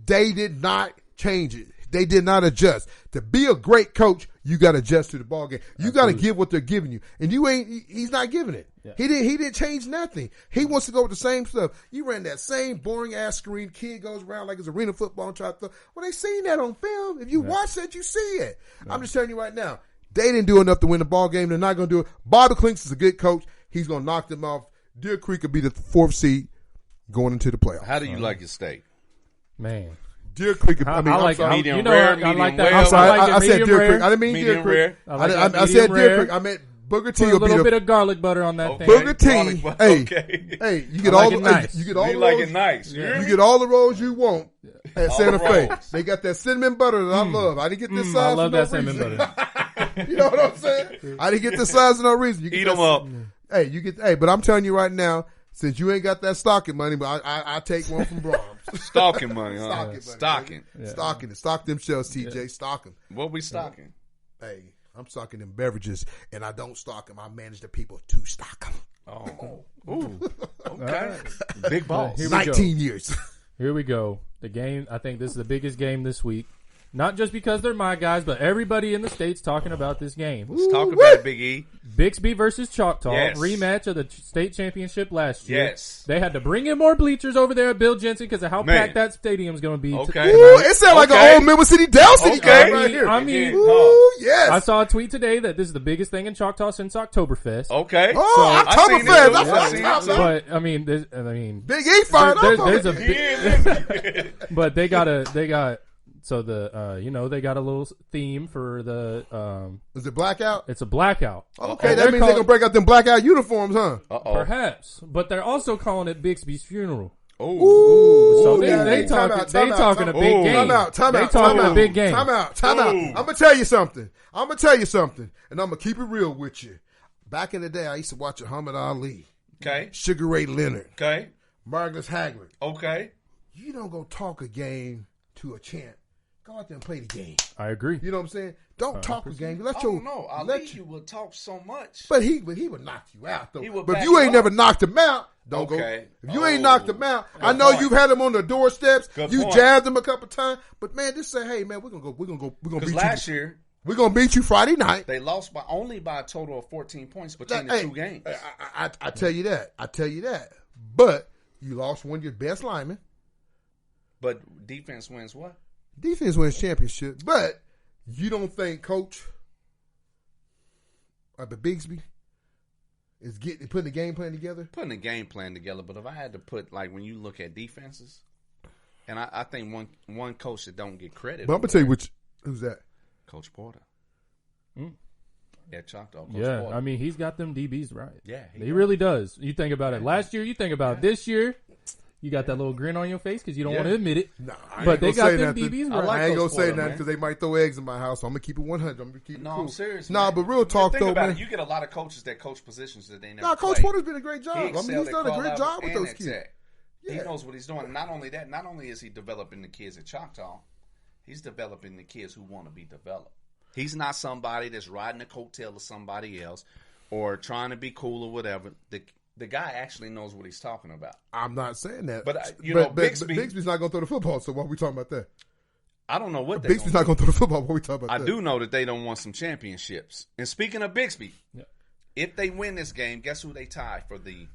Speaker 1: they did not change it. They did not adjust. To be a great coach, you got to adjust to the ball game. You got to give what they're giving you, and he's not giving it. Yeah. He didn't change nothing. He wants to go with the same stuff. You ran that same boring ass screen. Kid goes around like it's arena football and try to throw. Well, they seen that on film. If you watch that, you see it. Yeah. I'm just telling you right now, they didn't do enough to win the ball game. They're not going to do it. Bobby Clinks is a good coach. He's going to knock them off. Deer Creek will be the 4th seed going into the playoffs.
Speaker 3: How do you like your steak?
Speaker 2: Man.
Speaker 1: Deer Creek. I
Speaker 2: like
Speaker 3: medium rare,
Speaker 2: I like that.
Speaker 3: well.
Speaker 1: I'm sorry. I said Deer
Speaker 2: rare.
Speaker 1: Creek. I didn't mean Deer Creek.
Speaker 2: I
Speaker 1: said Deer Creek. I meant Booker T.
Speaker 2: Put a little bit of garlic butter on that thing.
Speaker 1: Booker T. Hey, you get all the
Speaker 3: nice.
Speaker 1: You get all the
Speaker 3: like
Speaker 1: rolls.
Speaker 3: It nice.
Speaker 1: You get all the rolls you want at
Speaker 3: all
Speaker 1: Santa Fe.
Speaker 3: rolls.
Speaker 1: They got that cinnamon butter that I love. I didn't get this size.
Speaker 2: I love that cinnamon butter.
Speaker 1: You know what I'm saying? I didn't get the size for no reason. You
Speaker 3: Eat them up.
Speaker 1: Hey, but I'm telling you right now, since you ain't got that stocking money, but I take one from Brahms.
Speaker 3: Stocking money, huh?
Speaker 1: Stocking money.
Speaker 3: Stocking.
Speaker 1: Yeah. Stocking it. Stock them shells, TJ.
Speaker 2: Yeah.
Speaker 1: Stock them.
Speaker 3: What we stocking?
Speaker 1: Hey, I'm stocking them beverages, and I don't stock them. I manage the people to stock them.
Speaker 3: Oh. Ooh. Okay.
Speaker 2: Right.
Speaker 3: Big balls.
Speaker 2: Here we
Speaker 1: 19 years.
Speaker 2: Here we go. The game, I think this is the biggest game this week. Not just because they're my guys, but everybody in the State's talking about this game.
Speaker 3: Let's talk about it, Big E.
Speaker 2: Bixby versus Choctaw,
Speaker 3: Yes.
Speaker 2: rematch of the state championship last year.
Speaker 3: Yes.
Speaker 2: They had to bring in more bleachers over there at Bill Jensen because of how packed that stadium's going to be.
Speaker 3: Okay.
Speaker 1: Ooh, it sounds like an old Member City, Dell City
Speaker 3: Okay.
Speaker 1: game right here.
Speaker 2: I mean,
Speaker 1: ooh, yes.
Speaker 2: I saw a tweet today that this is the biggest thing in Choctaw since Oktoberfest.
Speaker 3: Okay.
Speaker 1: Oh,
Speaker 3: I seen
Speaker 1: Oktoberfest.
Speaker 3: it.
Speaker 1: That's what I'm
Speaker 3: Yeah.
Speaker 1: talking about.
Speaker 2: But I mean,
Speaker 1: Big E fired up.
Speaker 2: there's a
Speaker 3: He
Speaker 2: big,
Speaker 3: is.
Speaker 2: but they got so the they got a little theme for the
Speaker 1: Is it blackout?
Speaker 2: it's a blackout.
Speaker 1: Okay,
Speaker 2: And
Speaker 1: that
Speaker 2: they're
Speaker 1: means they're going to break out them blackout uniforms, huh?
Speaker 3: Uh-oh.
Speaker 2: perhaps, but they're also calling it Bixby's funeral.
Speaker 3: Ooh.
Speaker 2: So
Speaker 1: yeah,
Speaker 2: they
Speaker 1: time
Speaker 2: talking
Speaker 1: out, time out,
Speaker 2: talking
Speaker 1: time
Speaker 2: a big
Speaker 3: out.
Speaker 2: game.
Speaker 1: Time
Speaker 2: They
Speaker 1: out.
Speaker 2: talking a big game.
Speaker 1: Time out. I'm going to tell you something. And I'm going to keep it real with you. Back in the day, I used to watch Muhammad Ali,
Speaker 3: Okay.
Speaker 1: Sugar Ray Leonard,
Speaker 3: Okay.
Speaker 1: Marcus Hagler.
Speaker 3: Okay.
Speaker 1: You don't go talk a game to a champ. Go out there and play the game.
Speaker 2: I agree.
Speaker 1: You know what I'm saying? Don't talk a game. Let
Speaker 3: I
Speaker 1: your
Speaker 3: don't know. You would talk so much.
Speaker 1: But he would knock you out though.
Speaker 3: He would
Speaker 1: But if
Speaker 3: back
Speaker 1: you
Speaker 3: you
Speaker 1: ain't
Speaker 3: up.
Speaker 1: never knocked him out, don't
Speaker 3: Okay.
Speaker 1: go. If you ain't knocked him out, I
Speaker 3: Good
Speaker 1: know
Speaker 3: point.
Speaker 1: you've had him on the doorsteps.
Speaker 3: Good
Speaker 1: You
Speaker 3: point.
Speaker 1: jabbed him a couple times. But man, just say, hey man, we're gonna beat
Speaker 3: Because
Speaker 1: you.
Speaker 3: last year,
Speaker 1: We're gonna beat you Friday night.
Speaker 3: they lost only by a total of 14 points between the
Speaker 1: Hey,
Speaker 3: two games.
Speaker 1: I tell you that. But you lost one of your best linemen.
Speaker 3: But defense wins what?
Speaker 1: Defense wins championship. But you don't think Coach Bigsby is putting the game plan together?
Speaker 3: Putting a game plan together, but if I had to put, like, when you look at defenses, and I think one coach that don't get credit.
Speaker 1: But I'm gonna tell you who's that?
Speaker 3: Coach Porter.
Speaker 2: Mm.
Speaker 3: Yeah, Choctaw. Coach
Speaker 2: Yeah,
Speaker 3: Porter.
Speaker 2: I mean he's got them DBs right.
Speaker 3: Yeah,
Speaker 2: he really does. You think about it last year. You think about it this year. You got that little grin on your face because you don't want to admit it.
Speaker 1: No,
Speaker 2: But they got them DBs right.
Speaker 3: like
Speaker 1: I ain't
Speaker 3: Coach
Speaker 1: gonna say
Speaker 3: Porter,
Speaker 1: nothing
Speaker 3: man.
Speaker 1: because they might throw eggs in my house. So I'm gonna keep it 100. I'm gonna keep it
Speaker 3: No,
Speaker 1: cool.
Speaker 3: I'm serious.
Speaker 1: Nah,
Speaker 3: man.
Speaker 1: but real talk
Speaker 3: think
Speaker 1: though,
Speaker 3: about
Speaker 1: man.
Speaker 3: it. You get a lot of coaches that coach positions that they never.
Speaker 1: Nah, Coach
Speaker 3: play.
Speaker 1: Porter's been a great job.
Speaker 3: He
Speaker 1: I mean,
Speaker 3: excelled
Speaker 1: he's
Speaker 3: at
Speaker 1: done a great
Speaker 3: Carlisle
Speaker 1: job with
Speaker 3: and
Speaker 1: those
Speaker 3: at
Speaker 1: kids.
Speaker 3: Tech.
Speaker 1: Yeah.
Speaker 3: He knows what he's doing. Not only that, not only is he developing the kids at Choctaw, he's developing the kids who want to be developed. He's not somebody that's riding the coattail of somebody else or trying to be cool or whatever. The guy actually knows what he's talking about.
Speaker 1: I'm not saying that.
Speaker 3: But,
Speaker 1: Bigsby's not gonna throw the football. So why are we talking about that?
Speaker 3: I don't know what they
Speaker 1: Bigsby's not gonna throw the football. Why are we talking about
Speaker 3: I
Speaker 1: that?
Speaker 3: do know that they don't want some championships. And speaking of Bixby, if they win this game, guess who they tie for the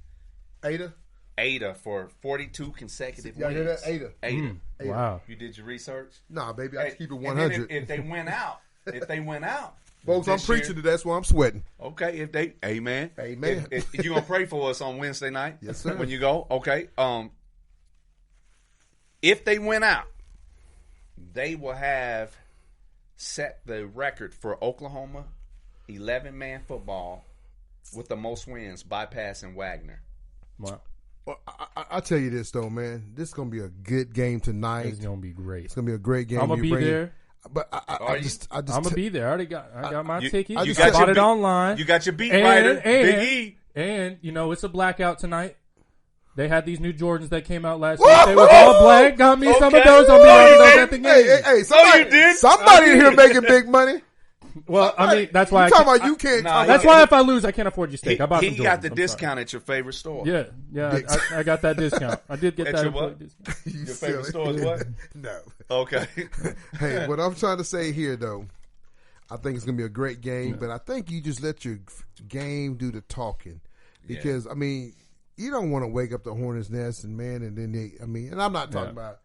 Speaker 3: Ada for 42 consecutive
Speaker 1: Y'all
Speaker 3: wins?
Speaker 1: hear that? Ada.
Speaker 2: Wow.
Speaker 3: You did your research?
Speaker 1: Nah, baby, I just keep it
Speaker 3: And then
Speaker 1: 100.
Speaker 3: if they win out,
Speaker 1: Folks, I'm
Speaker 3: this year-
Speaker 1: preaching to that's why I'm sweating.
Speaker 3: Okay, if they, amen.
Speaker 1: Amen.
Speaker 3: If you gonna pray for us on Wednesday night?
Speaker 1: Yes, sir.
Speaker 3: When you go, okay. If they win out, they will have set the record for Oklahoma 11-man football with the most wins, bypassing Wagner.
Speaker 2: Wow.
Speaker 1: Well, I tell you this though, man. This is gonna be a good game tonight.
Speaker 2: It's gonna be great.
Speaker 1: It's gonna be a great game.
Speaker 2: I'm gonna be there.
Speaker 1: But I just
Speaker 2: I'm gonna be there. I got my ticket.
Speaker 1: I
Speaker 2: I
Speaker 1: just
Speaker 2: bought
Speaker 1: got
Speaker 2: it online.
Speaker 3: You got your beat writer, Big E.
Speaker 2: And you know it's a blackout tonight. They had these new Jordans that came out last week. They was all black. Got me some of
Speaker 3: Okay.
Speaker 2: those. I'll be wearing those at the game.
Speaker 1: Hey, somebody in here making big money.
Speaker 2: Well, I mean that's why.
Speaker 1: You talking about you can't.
Speaker 3: Nah,
Speaker 2: That's why if I lose, I can't afford your steak. I bought
Speaker 3: He
Speaker 2: some Jordans.
Speaker 3: got the
Speaker 2: I'm
Speaker 3: discount at your favorite store.
Speaker 2: sorry. Yeah. I got that discount. I did get
Speaker 3: At
Speaker 2: that
Speaker 3: your what?
Speaker 2: employee discount.
Speaker 1: You
Speaker 3: Your favorite
Speaker 1: silly.
Speaker 3: store is what?
Speaker 1: No.
Speaker 3: Okay.
Speaker 1: Hey, what I'm trying to say here, though, I think it's going to be a great game, but I think you just let your game do the talking. Because, I mean, you don't want to wake up the Hornets' nest and then and I'm not talking about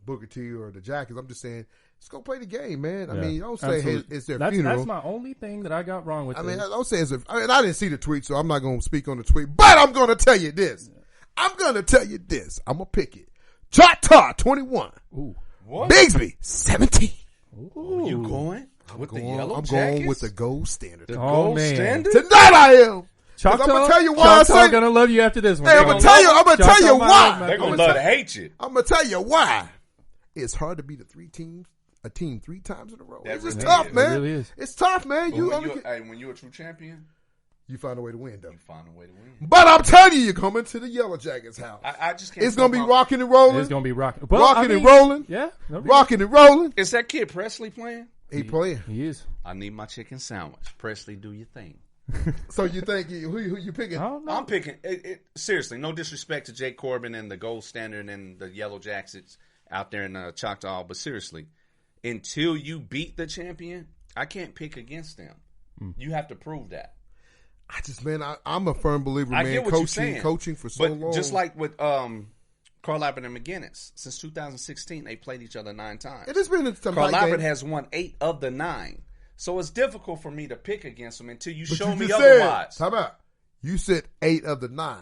Speaker 1: Booker T or the Jackets. I'm just saying, let's go play the game, man. I mean, don't say, hey, it's their funeral.
Speaker 2: That's my only thing that I got wrong with
Speaker 1: I
Speaker 2: this.
Speaker 1: mean, don't say I didn't see the tweet, so I'm not going to speak on the tweet, but I'm going to tell you this. I'm going to tell you this. I'm going to pick it. Choctaw, 21.
Speaker 2: Ooh.
Speaker 3: What?
Speaker 1: Bigsby, 17.
Speaker 3: Are you going with the yellow
Speaker 1: I'm
Speaker 3: jackets?
Speaker 1: going with the gold standard.
Speaker 3: The
Speaker 2: Oh,
Speaker 3: gold
Speaker 2: man.
Speaker 3: standard?
Speaker 1: Tonight I am.
Speaker 2: Choctaw,
Speaker 1: I'm gonna tell you why
Speaker 2: Choctaw
Speaker 1: I say.
Speaker 2: gonna love you after this one.
Speaker 1: Hey, I'm gonna tell you
Speaker 2: Choctaw
Speaker 1: why.
Speaker 2: might
Speaker 3: They're
Speaker 2: love
Speaker 3: going to love to hate you.
Speaker 1: I'm gonna tell you why. It's hard to beat a 3 teams a team 3 times in a row.
Speaker 3: That
Speaker 1: It's just
Speaker 3: really
Speaker 1: tough,
Speaker 3: is.
Speaker 1: man.
Speaker 2: It really is.
Speaker 1: It's tough, man.
Speaker 3: When you're a true champion,
Speaker 1: you find a way to win, though.
Speaker 3: you find a way to win.
Speaker 1: But I'm telling you, you're coming to the Yellow Jackets house.
Speaker 3: I just can't.
Speaker 1: It's going to be rocking and rolling.
Speaker 2: It's going to be rocking.
Speaker 1: And rolling.
Speaker 2: Yeah.
Speaker 1: Rocking and rolling.
Speaker 3: Is that kid Presley playing?
Speaker 1: He playing.
Speaker 2: He is.
Speaker 3: I need my chicken sandwich. Presley, do your thing.
Speaker 1: So you think who you picking?
Speaker 2: I don't know.
Speaker 3: I'm picking. Seriously, no disrespect to Jake Corbin and the Gold Standard and the Yellow Jackets out there in Choctaw, but seriously, until you beat the champion, I can't pick against them. You have to prove that.
Speaker 1: I'm a firm believer, man.
Speaker 3: I get what you're saying.
Speaker 1: Coaching for so long.
Speaker 3: Just like with Carl Albert and McGinnis, since 2016, they played each other 9 times.
Speaker 1: It has been some
Speaker 3: Carl
Speaker 1: tight
Speaker 3: Albert
Speaker 1: games.
Speaker 3: has won 8 of the 9. So it's difficult for me to pick against them until you
Speaker 1: But
Speaker 3: show
Speaker 1: you
Speaker 3: me
Speaker 1: just
Speaker 3: otherwise.
Speaker 1: How about you said 8 of the 9?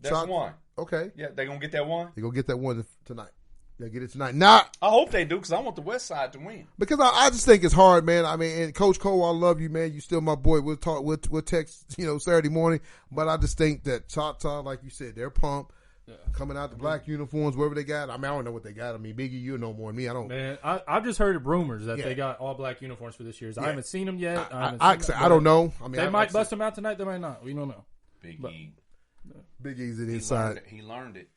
Speaker 3: That's 1.
Speaker 1: Okay.
Speaker 3: Yeah, they gonna get that 1?
Speaker 1: They're going to get that one tonight. They'll get it tonight. Not
Speaker 3: I hope they do because I want the West Side to win.
Speaker 1: because I just think it's hard, man. I mean, and Coach Cole, I love you, man. You still my boy. We'll talk. We'll text, Saturday morning. But I just think that Choctaw, like you said, they're pumped. Coming out the black uniforms, wherever they got. I mean, I don't know what they got. I mean, Biggie, you know more than me. I don't.
Speaker 2: Man, I've just heard of rumors that they got all black uniforms for this year. I haven't seen them yet.
Speaker 1: I don't know. I mean,
Speaker 2: they might bust them out tonight. They might not. We don't know.
Speaker 3: Big
Speaker 1: E's inside.
Speaker 3: He learned it.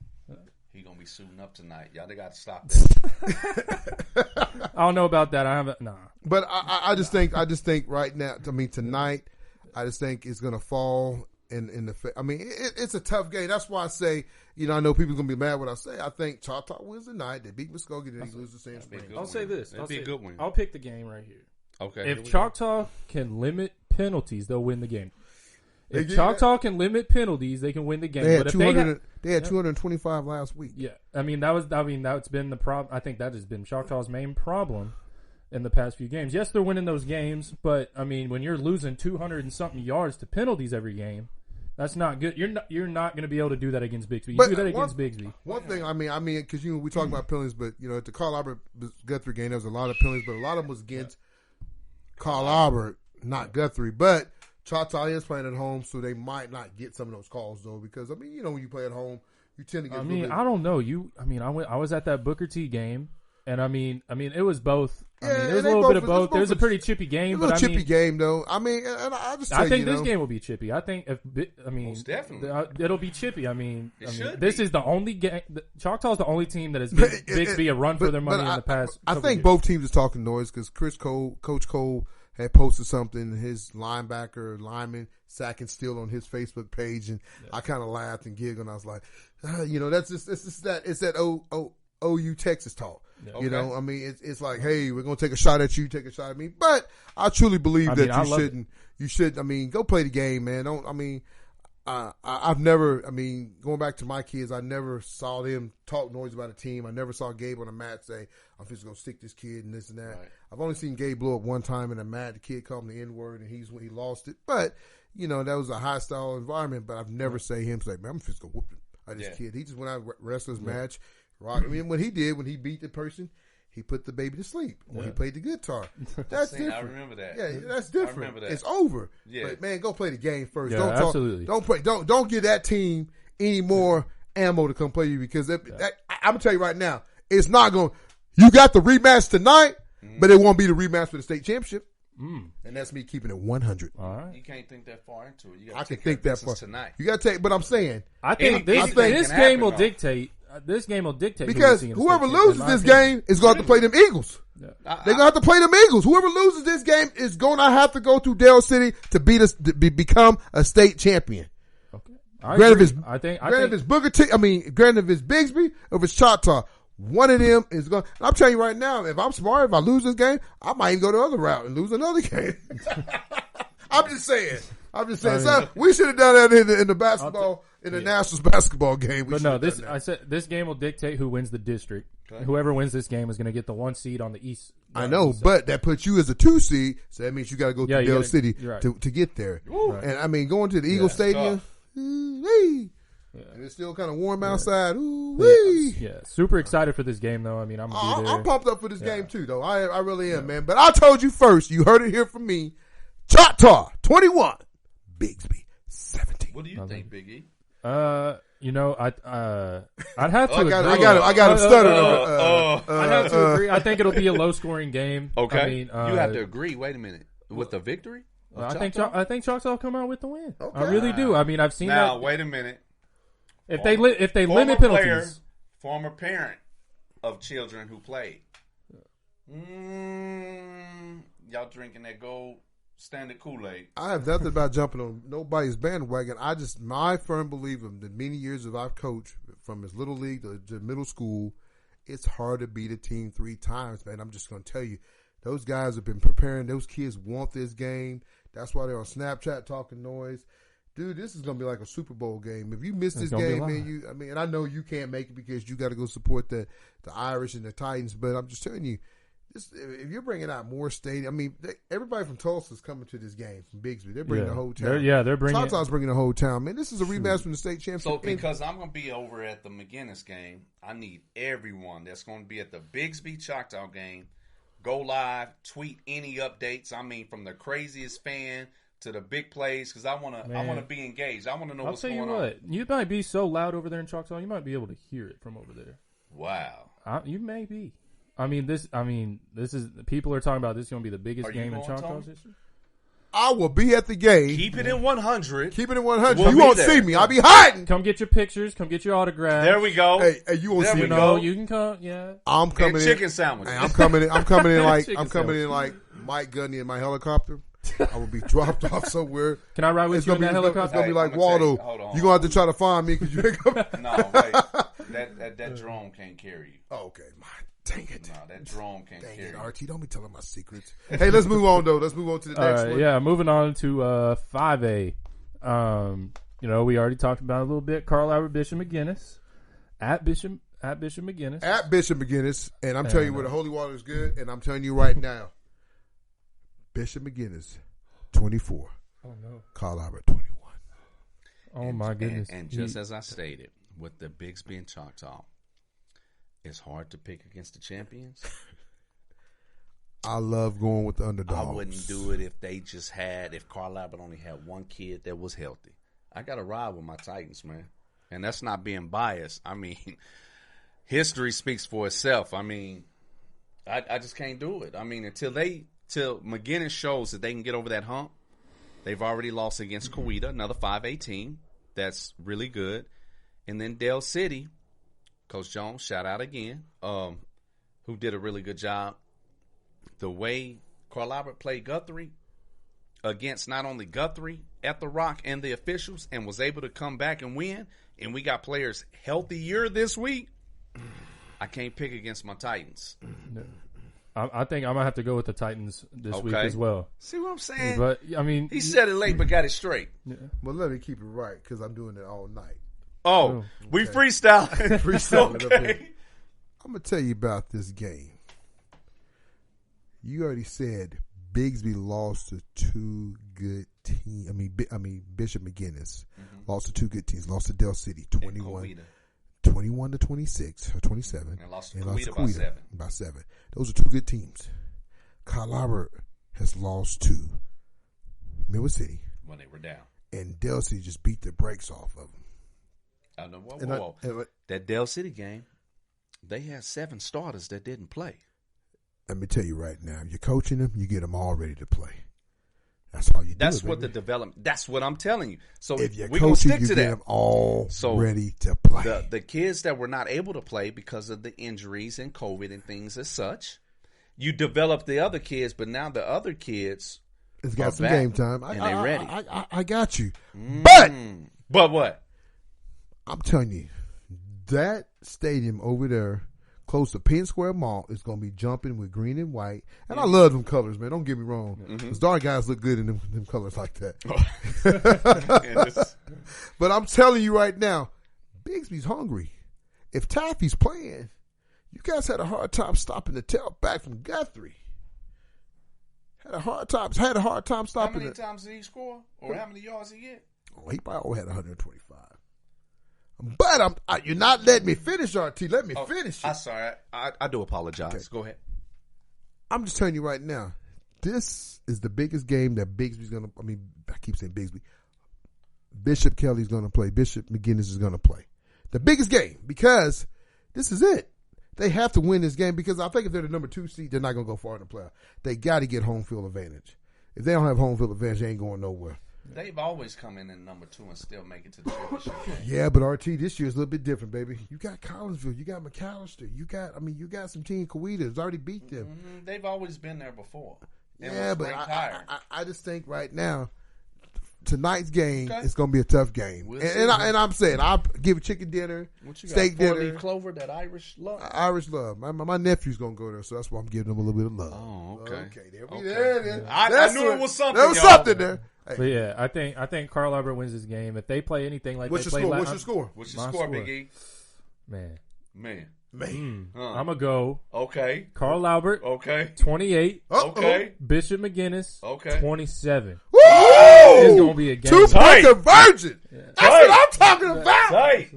Speaker 3: He gonna be suiting up tonight. Y'all, they got to stop that.
Speaker 2: I don't know about that. I haven't. Nah.
Speaker 1: But I just think right now. I mean, tonight, I just think it's gonna fall in the. I mean, it's a tough game. That's why I say, I know people are gonna be mad when I say. I think Choctaw wins the night. They beat Muskogee. Then they lose the Sand Springs.
Speaker 2: I'll say this.
Speaker 3: It'll be a good win.
Speaker 2: I'll pick the game right here.
Speaker 3: Okay.
Speaker 2: If Choctaw can limit penalties, they'll win the game. If Choctaw can limit penalties, they can win the game.
Speaker 1: They had
Speaker 2: but
Speaker 1: 200. They had 225 last week.
Speaker 2: Yeah, that's been the problem. I think that has been Choctaw's main problem in the past few games. Yes, they're winning those games, but I mean, when you're losing 200 and something yards to penalties every game, that's not good. You're not going to be able to do that against Bixby. You do that against Bixby.
Speaker 1: One thing, I mean, because we talk about penalties, but at the Carl Albert Guthrie game, there was a lot of penalties, but a lot of them was against Carl Albert, not Guthrie. But Choctaw is playing at home, so they might not get some of those calls though. Because when you play at home, you tend to get.
Speaker 2: I don't know. I was at that Booker T game, and I mean, it was both. It was a little bit of both. It was a pretty chippy game,
Speaker 1: but chippy game though. I mean, and I
Speaker 2: think this game will be chippy. I think
Speaker 3: most definitely
Speaker 2: it'll be chippy.
Speaker 3: This
Speaker 2: is the only game. Choctaw's the only team that has given Bixby a run for their money in the past.
Speaker 1: I think both teams are talking noise because Coach Cole had posted something, his lineman sacking still on his Facebook page, and I kind of laughed and giggled, and I was like, it's that OU Texas talk. Yeah. I mean, it's like, hey, we're going to take a shot at you, take a shot at me. But I truly believe you should, go play the game, man. I've never, going back to my kids, I never saw them talk noise about a team. I never saw Gabe on a mat say, I'm just going to stick this kid and this and that. Right. I've only seen Gabe blow up one time in a mat. The kid called him the N-word, and he lost it. But, that was a hostile environment. But I've never say him say, man, I'm just going to whoop this kid. He just went out wrestlers match. Rock. When he beat the person, he put the baby to sleep when he played the guitar. That's different.
Speaker 3: I remember that.
Speaker 1: Yeah, that's different. I remember that. It's over.
Speaker 3: Yeah.
Speaker 1: But man, go play the game first.
Speaker 2: Yeah,
Speaker 1: don't
Speaker 2: absolutely.
Speaker 1: Don't give that team any more ammo to come play you because I'm gonna tell you right now, it's not going. You got the rematch tonight, but it won't be the rematch for the state championship. And that's me keeping it 100.
Speaker 2: All right.
Speaker 3: You can't think that far into it.
Speaker 1: I can think that far
Speaker 3: tonight.
Speaker 1: You got to take. But I'm saying,
Speaker 2: I think this game will dictate. This game will dictate
Speaker 1: because whoever loses this game is going to have to play them Eagles. Yeah. They're going to have to play them Eagles. Whoever loses this game is going to have to go through Dale City to become a state champion.
Speaker 2: Okay.
Speaker 1: Granted, if it's Booker T, granted if it's Bigsby or if it's Choctaw, one of them is going. I'm telling you right now, if I'm smart, if I lose this game, I might even go the other route and lose another game. I'm just saying. So we should have done that in the basketball. In the Nationals basketball game.
Speaker 2: This game will dictate who wins the district. Okay. Whoever wins this game is going to get the 1 seed on the East.
Speaker 1: I know, but that puts you as a 2 seed, so that means you got to go through Dale City to get there. Right. And going to the Eagle Stadium, and it's still kind of warm outside.
Speaker 2: Yeah, super excited for this game though. I'm
Speaker 1: pumped up for this game too, though. I really am, man. But I told you first. You heard it here from me. Choctaw 21, Bigsby 17.
Speaker 3: What do you think, Big E?
Speaker 2: I'd have to agree.
Speaker 1: I got him stuttered.
Speaker 2: I'd have to agree. I think it'll be a low scoring game.
Speaker 3: Okay.
Speaker 2: I mean,
Speaker 3: you have to agree. Wait a minute. With the victory?
Speaker 2: I think Choctaw will come out with the win.
Speaker 1: Okay.
Speaker 2: I really do. I mean, I've seen that.
Speaker 3: Now, wait a minute.
Speaker 2: If they limit penalties.
Speaker 3: Former parent of children who played. Y'all drinking that gold standard Kool-Aid.
Speaker 1: I have nothing about jumping on nobody's bandwagon. My firm believer, the many years of I've coached from his little league to middle school, it's hard to beat a team 3 times, man. I'm just going to tell you, those guys have been preparing. Those kids want this game. That's why they're on Snapchat talking noise. Dude, this is going to be like a Super Bowl game. If you miss this game, man, and I know you can't make it because you got to go support the Irish and the Titans, but I'm just telling you, if you're bringing out more stadium, everybody from Tulsa is coming to this game from Bigsby. They're bringing the whole town.
Speaker 2: They're bringing.
Speaker 1: Choctaw's bringing the whole town. Man, this is a rematch from the state championship.
Speaker 3: So because I'm going to be over at the McGinnis game, I need everyone that's going to be at the Bigsby Choctaw game go live, tweet any updates. I mean, from the craziest fan to the big plays, because I want to be engaged. I want to know what's going on.
Speaker 2: I'll tell you what, you might be so loud over there in Choctaw, you might be able to hear it from over there.
Speaker 3: Wow,
Speaker 2: you may be. This is people are talking about this is going to be the biggest game in Choccaw's history.
Speaker 1: I will be at the game.
Speaker 3: Keep it in 100.
Speaker 1: Keep it in 100.
Speaker 3: We'll
Speaker 1: you won't see me. I'll be hiding.
Speaker 2: Come get your pictures. Come get your autographs.
Speaker 3: There we go.
Speaker 1: Hey, you won't see me.
Speaker 2: No, you can come. Yeah,
Speaker 1: I'm coming in.
Speaker 3: Chicken sandwich.
Speaker 1: I'm coming in like Mike Gundy in my helicopter. I will be dropped off somewhere.
Speaker 2: Can I ride with you in that helicopter?
Speaker 1: It's gonna be like Waldo. You're gonna have to try to find me because you ain't coming.
Speaker 3: No, wait. That drone can't carry you.
Speaker 1: Oh, okay. Dang it.
Speaker 3: No, that drone can't carry you.
Speaker 1: RT, don't be telling my secrets. Hey, let's move on, though. Let's move on to the next one.
Speaker 2: Yeah, moving on to 5A. We already talked about it a little bit. Carl Albert Bishop McGinnis. At Bishop McGinnis.
Speaker 1: At Bishop McGinnis. And I'm telling you where the holy water is good. And I'm telling you right now, Bishop McGinnis, 24.
Speaker 2: Oh, no.
Speaker 1: Carl Albert, 21.
Speaker 2: Oh, my goodness.
Speaker 3: And just as I stated, with the Bigsby and Choctaw, it's hard to pick against the champions.
Speaker 1: I love going with the underdogs.
Speaker 3: I wouldn't do it if Carl Albert only had one kid that was healthy. I got to ride with my Titans, man. And that's not being biased. I mean, history speaks for itself. I mean, I just can't do it. I mean, until McGinnis shows that they can get over that hump, they've already lost against Coweta, another 5A team. That's really good. And then Dale City, Coach Jones, shout out again, who did a really good job. The way Carl Albert played Guthrie against not only Guthrie at the Rock and the officials and was able to come back and win, and we got players healthier this week, I can't pick against my Titans.
Speaker 2: No. I think I'm going to have to go with the Titans this week as well.
Speaker 3: See what I'm saying?
Speaker 2: But, I mean,
Speaker 3: he said it late but got it straight.
Speaker 2: Yeah.
Speaker 1: Well, let me keep it right because I'm doing it all night.
Speaker 3: Oh, we freestyling.
Speaker 1: Freestyling
Speaker 3: okay.
Speaker 1: up here. I'm going to tell you about this game. You already said Bigsby lost to 2 good teams. I mean Bishop McGinnis lost to 2 good teams. Lost to Del City 21 to 26 or 27.
Speaker 3: And lost to Coweta
Speaker 1: by 7. Those are 2 good teams. Carl Albert has lost to Midway City
Speaker 3: when they were down.
Speaker 1: And Del City just beat the brakes off of them.
Speaker 3: I know. Whoa. That Del City game, they had 7 starters that didn't play.
Speaker 1: Let me tell you right now, if you're coaching them, you get them all ready to play. That's all you do.
Speaker 3: That's what the development. That's what I'm telling you. So
Speaker 1: if you're
Speaker 3: coaching,
Speaker 1: you get them all ready to play.
Speaker 3: The kids that were not able to play because of the injuries and COVID and things as such, you develop the other kids, but now the other kids
Speaker 1: it's got some game time,
Speaker 3: and they're ready.
Speaker 1: I got you,
Speaker 3: but what?
Speaker 1: I'm telling you, that stadium over there, close to Penn Square Mall, is going to be jumping with green and white. And I love them colors, man. Don't get me wrong. Because dark guys look good in them colors like that. But I'm telling you right now, Bigsby's hungry. If Taffy's playing, you guys had a hard time stopping the tailback from Guthrie. Had a hard time stopping it.
Speaker 3: How many times did he score? Or how many yards did he get?
Speaker 1: Oh, he probably had 125. But you're not letting me finish, RT. Let me finish.
Speaker 3: I'm sorry. I do apologize. Okay. Go ahead.
Speaker 1: I'm just telling you right now, this is the biggest game that Bigsby's going to – I keep saying Bigsby. Bishop Kelly's going to play. Bishop McGinnis is going to play. The biggest game, because this is it. They have to win this game, because I think if they're the number 2 seed, they're not going to go far in the playoff. They got to get home field advantage. If they don't have home field advantage, they ain't going nowhere.
Speaker 3: They've always come in number 2 and still make it to the championship game.
Speaker 1: Yeah, but RT this year is a little bit different, baby. You got Collinsville, you got McAllister, you got some team Coweta that's already beat them.
Speaker 3: Mm-hmm. They've always been there before.
Speaker 1: Yeah, but I just think right now, tonight's game is going to be a tough game. And I'm saying, I'll give a chicken dinner, steak dinner.
Speaker 3: Clover, that Irish love?
Speaker 1: Irish love. My nephew's going to go there, so that's why I'm giving him a little bit of love.
Speaker 3: Oh, okay.
Speaker 1: There it is.
Speaker 3: I knew it was something.
Speaker 1: There was something there. Hey.
Speaker 2: But yeah, I think Carl Albert wins this game. If they play anything like
Speaker 1: What's
Speaker 2: they
Speaker 1: your
Speaker 2: play
Speaker 1: score? What's your score,
Speaker 3: Big E?
Speaker 2: Man.
Speaker 1: I'm
Speaker 2: going to go.
Speaker 3: Okay.
Speaker 2: Carl Albert.
Speaker 3: Okay.
Speaker 2: 28.
Speaker 3: Okay.
Speaker 2: Bishop McGinnis.
Speaker 3: Okay.
Speaker 2: 27.
Speaker 1: Woo!
Speaker 2: It's going to be a game.
Speaker 1: 2-point conversion. Yeah. That's what I'm talking about.
Speaker 3: Tight.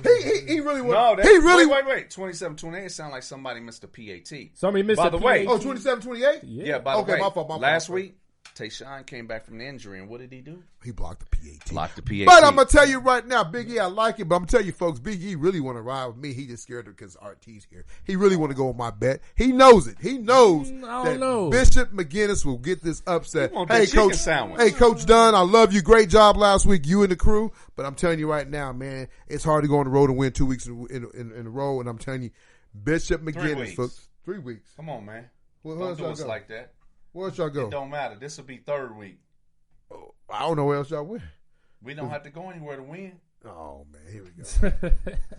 Speaker 1: He really was.
Speaker 3: No,
Speaker 1: he really.
Speaker 3: Wait. 27-28 sound like somebody missed a PAT.
Speaker 2: Somebody missed
Speaker 3: by
Speaker 2: a
Speaker 3: the
Speaker 2: PAT.
Speaker 3: way.
Speaker 1: Oh, 27-28?
Speaker 3: Yeah, by the way.
Speaker 1: My fault.
Speaker 3: Last week, Tayshaun came back from the injury, and what did he do?
Speaker 1: He blocked the PAT.
Speaker 3: But
Speaker 1: I'm going to tell you right now, Big E, I like it, but I'm going to tell you folks, Big E really want to ride with me. He just scared because RT's here. He really want to go on my bet. He knows it. He knows that Bishop McGinnis will get this upset. Hey, Coach Dunn, I love you. Great job last week, you and the crew. But I'm telling you right now, man, it's hard to go on the road and win 2 weeks in a row. And I'm telling you, Bishop McGinnis, folks, 3 weeks.
Speaker 3: Come on, man.
Speaker 1: Well,
Speaker 3: don't do us like that.
Speaker 1: Where else y'all go?
Speaker 3: It don't matter. This will be 3rd week.
Speaker 1: Oh, I don't know where else y'all win.
Speaker 3: We don't have to go anywhere to win.
Speaker 1: Oh, man. Here we go.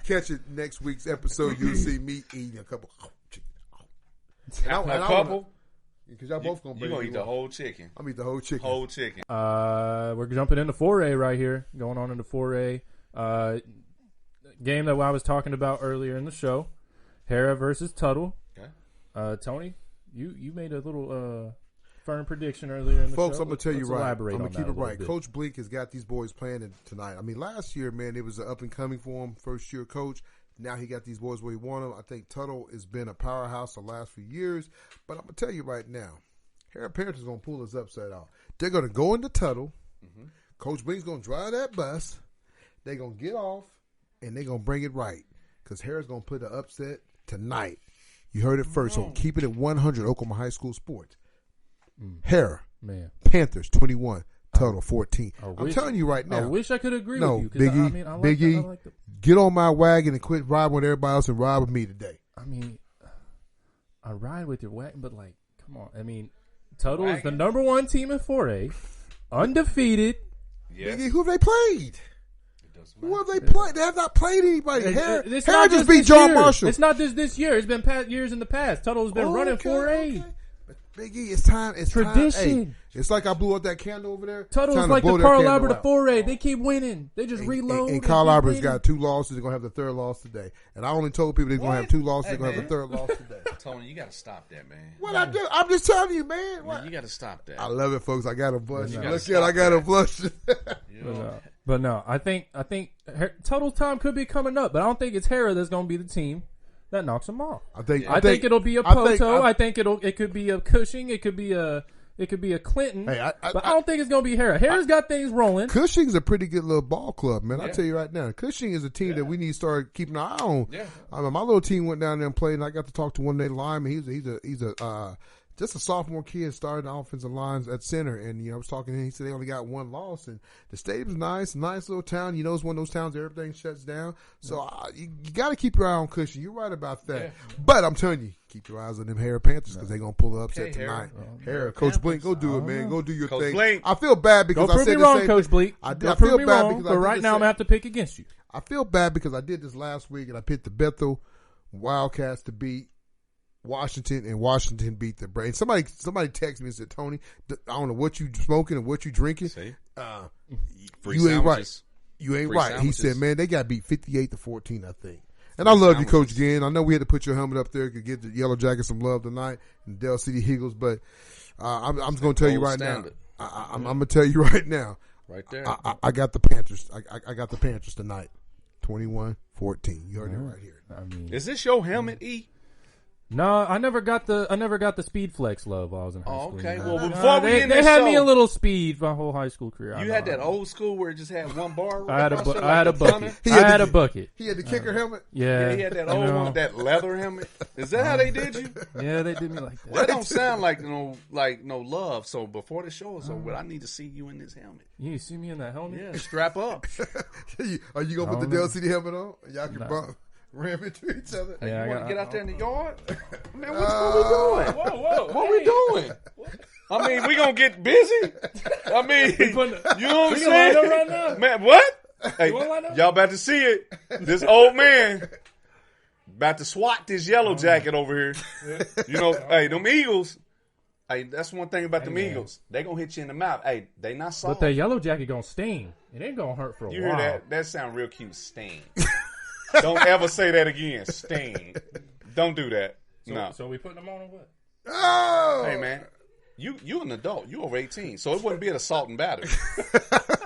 Speaker 1: Catch it next week's episode. You'll see me eating a couple chicken.
Speaker 3: A couple?
Speaker 1: Because y'all both going to bring
Speaker 3: You're going to eat the whole chicken.
Speaker 1: I'm eat the whole chicken.
Speaker 3: Whole chicken.
Speaker 2: We're jumping into 4A right here. Going on into 4A. Game that I was talking about earlier in the show. Hera versus Tuttle. Okay. Tony? You made a little firm prediction earlier in the
Speaker 1: Folks,
Speaker 2: show.
Speaker 1: I'm going to tell you right. I'm
Speaker 2: going
Speaker 1: to keep it right. Coach Blink has got these boys playing tonight. I mean, last year, man, it was an up-and-coming for him, first-year coach. Now he got these boys where he wanted them. I think Tuttle has been a powerhouse the last few years. But I'm going to tell you right now, Hera Panthers going to pull his upset out. They're going to go into Tuttle. Mm-hmm. Coach Blink's going to drive that bus. They're going to get off, and they're going to bring it right. Because Hera's going to put an upset tonight. You heard it first. So keep it at 100 Oklahoma High School Sports. Hera, Panthers 21, Tuttle 14. I'm telling you right now.
Speaker 2: I wish I could agree with you.
Speaker 1: Big E, get on my wagon and quit riding with everybody else and ride with me today.
Speaker 2: I mean, I ride with your wagon, but like, come on. I mean, Tuttle is the number 1 team in 4A, undefeated.
Speaker 1: Yes. Big E, who have they played? Who have they played? They have not played anybody. Hera just beat John Marshall.
Speaker 2: It's not just this year. It's been years in the past. Tuttle's been running 4A.
Speaker 1: Okay. But Big E, it's time. It's
Speaker 2: tradition.
Speaker 1: Hey, it's like I blew out that candle over there.
Speaker 2: Tuttle's like the Carl Albert of 4A. They keep winning. They just reload.
Speaker 1: And Carl Albert's got 2 losses. They're going to have the 3rd loss today. And I only told people they're going to have 2 losses. They're going to have the 3rd loss today.
Speaker 3: Tony, you got to stop that, man.
Speaker 1: What I do? I'm just telling you, man.
Speaker 3: You got to stop that.
Speaker 1: I love it, folks. I got a blush. Look at I got a blush.
Speaker 2: But no, I think Tuttle's time could be coming up, but I don't think it's Hera that's going to be the team that knocks him off. I think it'll be a Poto. I think it could be a Cushing. It could be a Clinton. But I don't think it's going to be Hera. Hera's got things rolling.
Speaker 1: Cushing's a pretty good little ball club, man. I tell you right now, Cushing is a team that we need to start keeping an eye on. Yeah. I mean, my little team went down there and played, and I got to talk to one of their linemen. He's a just a sophomore kid starting the offensive lines at center. And, I was talking to him. He said they only got 1 loss. And the stadium's nice little town. It's one of those towns everything shuts down. So you got to keep your eye on Cushing. You're right about that. Yeah. But I'm telling you, keep your eyes on them Hera Panthers because they're going to pull the upset tonight. Hera, Coach Blink, go do it, man. Go do your thing. Blink. I feel bad because I said
Speaker 2: wrong, Coach Blink.
Speaker 1: I feel bad because
Speaker 2: but right now I'm going to have to pick against you.
Speaker 1: I feel bad because I did this last week and I picked the Bethel Wildcats to beat Washington, and Washington beat the Braves. Somebody texted me and said, Tony, I don't know what you smoking and what you drinking. You ain't right. You ain't right. He said, man, they got beat 58-14, I think. And I love you, Coach Gann. I know we had to put your helmet up there to get the Yellow Jackets some love tonight and Dell City Eagles, but I'm just going to tell you right now. I'm going to tell you right now.
Speaker 3: Right there.
Speaker 1: I got the Panthers. I got the Panthers tonight. 21-14. You heard it right here.
Speaker 3: Is this your helmet, E?
Speaker 2: No, I never got the speed flex love while I was in high school.
Speaker 3: Okay,
Speaker 2: You know?
Speaker 3: well before we
Speaker 2: they had me a little speed my whole high school career.
Speaker 3: You had that old school where it just had one bar. Right
Speaker 2: I had a bucket.
Speaker 1: He
Speaker 2: I had a bucket.
Speaker 1: He had the kicker helmet.
Speaker 2: Yeah,
Speaker 3: he had that old one with that leather helmet. Is that how they did you?
Speaker 2: Yeah, they did me like that.
Speaker 3: That don't sound like no love. So before the show is over, I need to see you in this helmet.
Speaker 2: You see me in that helmet?
Speaker 3: Yeah, strap up.
Speaker 1: Are you gonna put the Dell City helmet on? Y'all can ram into each other.
Speaker 3: Hey, you want to get out there in the yard? Man, what we doing?
Speaker 2: Whoa!
Speaker 3: What we doing? I mean, we gonna get busy. I mean, you know what I'm saying?
Speaker 2: Right now.
Speaker 3: Man, what? Hey,
Speaker 2: line up?
Speaker 3: y'all about to see it. This old man about to swat this yellow jacket over here. You know, hey, them Eagles. Hey, that's one thing about them Eagles. They gonna hit you in the mouth. Hey, they not soft.
Speaker 2: But that yellow jacket gonna sting. It ain't gonna hurt for a while.
Speaker 3: You hear that? That sound real cute. Sting. Don't ever say that again. Sting. Don't do that. No.
Speaker 2: So we putting them on or what?
Speaker 1: Oh,
Speaker 3: Hey man, you an adult. You over 18, so it wouldn't be an assault and battery.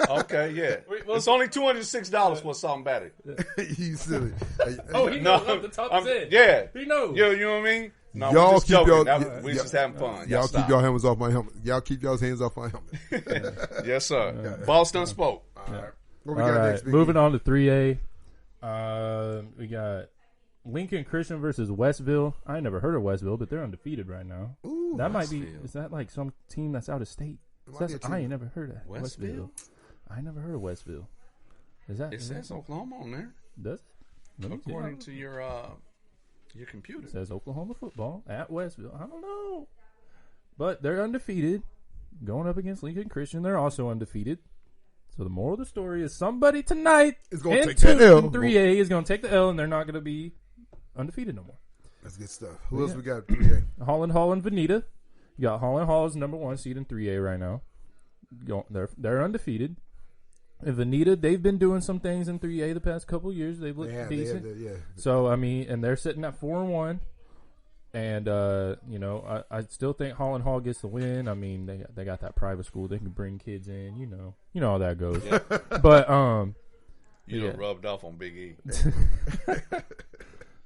Speaker 3: Okay, yeah. It's only $206 for assault and battery.
Speaker 1: you silly.
Speaker 2: Oh, he knows off the top of his head.
Speaker 3: Yeah,
Speaker 2: He knows.
Speaker 3: You know what I mean? No,
Speaker 1: Y'all
Speaker 3: we're just
Speaker 1: keep
Speaker 3: joking.
Speaker 1: y'all-
Speaker 3: We're just having fun.
Speaker 1: Y'all
Speaker 3: stop.
Speaker 1: keep y'all hands off my helmet. Y'all keep y'all's hands off my helmet.
Speaker 3: Yes, sir. Boss done spoke.
Speaker 1: What we
Speaker 2: All
Speaker 1: got
Speaker 2: right,
Speaker 1: next? Big
Speaker 2: moving on to 3A. We got Lincoln Christian versus Westville. I ain't never heard of Westville, but they're undefeated right now.
Speaker 1: Ooh,
Speaker 2: That might be.
Speaker 3: Westville.
Speaker 2: Is that like some team that's out of state?
Speaker 1: might be a team.
Speaker 2: I ain't never heard of
Speaker 3: Westville?
Speaker 2: I ain't never heard of Westville. Is that?
Speaker 3: It
Speaker 2: is that
Speaker 3: says Oklahoma on there,
Speaker 2: does it? Let me see.
Speaker 3: according to your computer.
Speaker 2: It says Oklahoma football at Westville. I don't know, but they're undefeated, going up against Lincoln Christian. They're also undefeated. So the moral of the story is somebody tonight
Speaker 1: It's gonna
Speaker 2: in
Speaker 1: take that L.
Speaker 2: 3A is going to take the L, and they're not going to be undefeated no more.
Speaker 1: That's good stuff. Who else we got? 3A.
Speaker 2: Holland Hall and Veneta. You got Holland Hall is number 1 seed in 3A right now. They're undefeated. And Veneta, they've been doing some things in 3A the past couple years. They've looked decent.
Speaker 1: Yeah.
Speaker 2: So I mean, and they're sitting at 4-1. And you know, I still think Holland Hall gets the win. I mean, they got that private school. They can bring kids in. You know how that goes.
Speaker 3: Yeah.
Speaker 2: But
Speaker 3: You
Speaker 2: yeah.
Speaker 3: done rubbed off on Big E.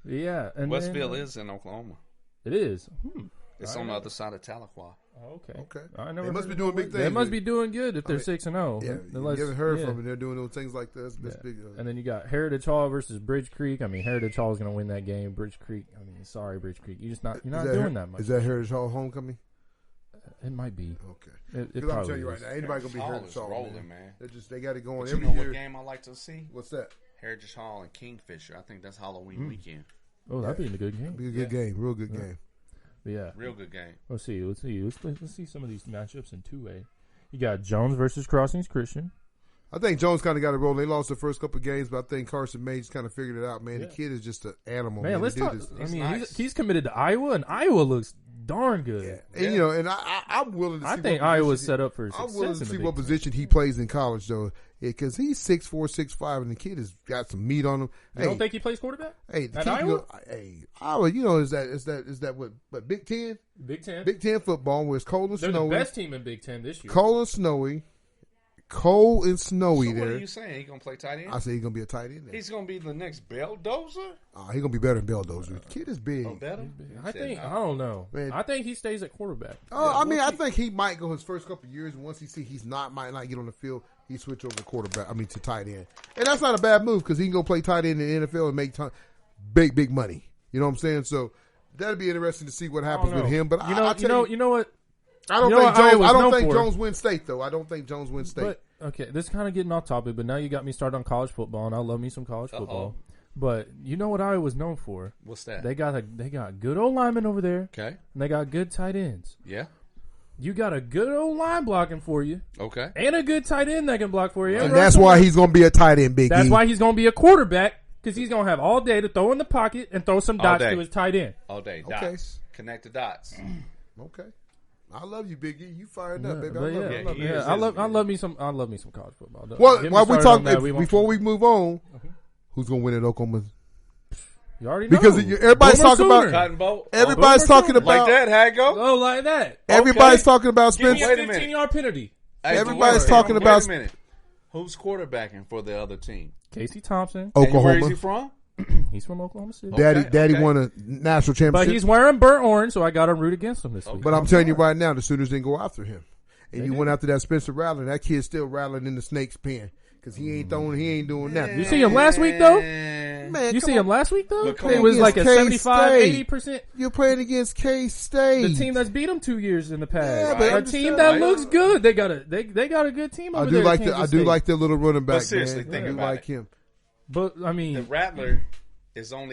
Speaker 2: Yeah, and
Speaker 3: Westville
Speaker 2: then,
Speaker 3: is in Oklahoma.
Speaker 2: It is.
Speaker 3: It's on the other side of Tahlequah.
Speaker 2: Okay.
Speaker 1: Okay.
Speaker 2: I never
Speaker 1: They must
Speaker 2: heard
Speaker 1: be
Speaker 2: of
Speaker 1: doing
Speaker 2: that.
Speaker 1: big things.
Speaker 2: They must be doing good if they're
Speaker 1: mean,
Speaker 2: 6-0.
Speaker 1: Yeah,
Speaker 2: Unless-
Speaker 1: you haven't heard
Speaker 2: yeah.
Speaker 1: from them. They're doing those things like this. That's big.
Speaker 2: And then you got Heritage Hall versus Bridge Creek. I mean, Heritage Hall is going to win that game. Bridge Creek. I mean, sorry, Bridge Creek. You're not doing that much.
Speaker 1: Is that Heritage Hall homecoming?
Speaker 2: It might be.
Speaker 1: Okay.
Speaker 2: It
Speaker 1: Because I'm
Speaker 2: probably
Speaker 1: telling you right
Speaker 2: is.
Speaker 1: now, anybody gonna be
Speaker 3: Hall
Speaker 1: Heritage
Speaker 3: is
Speaker 1: Hall.
Speaker 3: rolling,
Speaker 1: Man.
Speaker 3: man.
Speaker 1: They got it going
Speaker 3: But
Speaker 1: every
Speaker 3: you know
Speaker 1: year.
Speaker 3: what game I like to see?
Speaker 1: What's that?
Speaker 3: Heritage Hall and Kingfisher. I think that's Halloween weekend.
Speaker 2: Oh, that'd be a good game.
Speaker 1: Be a good game. Real good game.
Speaker 2: But yeah.
Speaker 3: Real good game.
Speaker 2: Let's see. Let's see some of these matchups in 2A. You got Jones versus Crossings Christian.
Speaker 1: I think Jones kind of got it rolling. They lost the first couple of games, but I think Carson Mays kind of figured it out. Man, the kid is just an animal.
Speaker 2: Man, let's
Speaker 1: The dude
Speaker 2: talk.
Speaker 1: is-
Speaker 2: I mean,
Speaker 3: nice.
Speaker 2: he's committed to Iowa, and Iowa looks darn good.
Speaker 1: Yeah. And you know, and I'm willing to see
Speaker 2: I think
Speaker 1: what
Speaker 2: Iowa's
Speaker 1: position
Speaker 2: set up for
Speaker 1: I'm
Speaker 2: success.
Speaker 1: willing to
Speaker 2: in the
Speaker 1: see
Speaker 2: Big
Speaker 1: what
Speaker 2: Ten.
Speaker 1: position he plays in college, though, because he's 6'4", 6'5", and the kid has got some meat on him.
Speaker 2: You don't think he plays quarterback?
Speaker 1: Hey, the
Speaker 2: at
Speaker 1: kid,
Speaker 2: Iowa?
Speaker 1: Iowa, you know, is that what Big Ten?
Speaker 2: Big Ten.
Speaker 1: Big Ten football, where it's cold and
Speaker 2: They're
Speaker 1: snowy.
Speaker 2: the best team in Big Ten this year.
Speaker 1: Cold and snowy. Cold and snowy
Speaker 3: So what
Speaker 1: there.
Speaker 3: are you saying? He gonna play tight end?
Speaker 1: I say he's gonna be a tight end. There.
Speaker 3: He's gonna be the next Belldozer?
Speaker 1: He's gonna be better than Belldozer. The kid is big.
Speaker 3: Oh, better?
Speaker 2: I don't know.
Speaker 1: Man.
Speaker 2: I think he stays at quarterback.
Speaker 1: I mean, I think he might go his first couple of years, and once he see might not get on the field, he switch over to quarterback. I mean, to tight end, and that's not a bad move because he can go play tight end in the NFL and make big money. You know what I'm saying? So that'd be interesting to see what happens with him. But
Speaker 2: you know what?
Speaker 1: I don't
Speaker 2: You know
Speaker 1: think
Speaker 2: what Iowa's
Speaker 1: I don't
Speaker 2: known
Speaker 1: think
Speaker 2: for?
Speaker 1: Jones wins state though. I don't think Jones wins state.
Speaker 2: But okay, this is kind of getting off topic, but now you got me started on college football, and I love me some college football. But you know what Iowa's known for?
Speaker 3: What's that?
Speaker 2: They got good old linemen over there,
Speaker 3: Okay.
Speaker 2: and they got good tight ends.
Speaker 3: Yeah.
Speaker 2: You got a good old line blocking for you,
Speaker 3: Okay.
Speaker 2: and a good tight end that can block for you.
Speaker 1: and that's why he's gonna be a tight end, Big
Speaker 2: That's
Speaker 1: E.
Speaker 2: why he's going to be a quarterback, because he's going to have all day to throw in the pocket and throw some
Speaker 3: All
Speaker 2: dots
Speaker 3: day.
Speaker 2: to his tight end.
Speaker 3: All day.
Speaker 1: Okay.
Speaker 3: Dots. Connect the dots.
Speaker 1: Okay. I love you, Big E. You fired up, baby. I
Speaker 2: But
Speaker 1: love
Speaker 2: yeah,
Speaker 1: you.
Speaker 3: Yeah,
Speaker 1: love
Speaker 3: he
Speaker 1: you.
Speaker 3: is,
Speaker 2: I
Speaker 3: isn't
Speaker 2: love me some college football.
Speaker 1: Well,
Speaker 2: Get me
Speaker 1: while we
Speaker 2: started
Speaker 1: talk,
Speaker 2: on that, we won't-
Speaker 1: before we move on, who's gonna win at Oklahoma?
Speaker 2: you already know.
Speaker 1: Because everybody's
Speaker 2: Boomer
Speaker 1: talking about
Speaker 2: Sooner.
Speaker 3: Cotton Bolt.
Speaker 1: everybody's
Speaker 2: Boomer
Speaker 1: talking
Speaker 2: Sooner.
Speaker 1: about
Speaker 3: Like that, how it go?
Speaker 2: Oh, like that.
Speaker 1: everybody's
Speaker 3: Okay.
Speaker 1: talking about
Speaker 2: Give me
Speaker 1: Spencer.
Speaker 2: a
Speaker 3: Wait a minute.
Speaker 2: 15-yard penalty.
Speaker 3: Hey,
Speaker 1: Everybody's
Speaker 3: wait a
Speaker 1: talking
Speaker 3: minute.
Speaker 1: about-
Speaker 3: Wait a minute. Who's quarterbacking for the other team?
Speaker 2: Casey Thompson.
Speaker 3: And where is
Speaker 1: Oklahoma.
Speaker 3: he from?
Speaker 2: He's from Oklahoma City.
Speaker 1: Daddy won a national championship.
Speaker 2: But he's wearing burnt orange, so I got to root against him this week.
Speaker 1: But I'm telling you right now, the Sooners didn't go after him. And you went after that Spencer Rattler. That kid's still rattling in the snake's pen because he ain't doing nothing.
Speaker 2: You see him last week, though?
Speaker 1: Man,
Speaker 2: you see him last week, though?
Speaker 1: It
Speaker 2: was like a 75-80%.
Speaker 1: You're playing against K-State.
Speaker 2: The team that's beat them 2 years in the past.
Speaker 1: Yeah, but
Speaker 2: a team that looks good. They got a good team over there.
Speaker 1: I do like their little running back.
Speaker 3: But seriously,
Speaker 1: man.
Speaker 3: think
Speaker 1: I do
Speaker 3: about
Speaker 1: like
Speaker 3: it.
Speaker 1: him.
Speaker 2: But I mean,
Speaker 3: the Rattler is going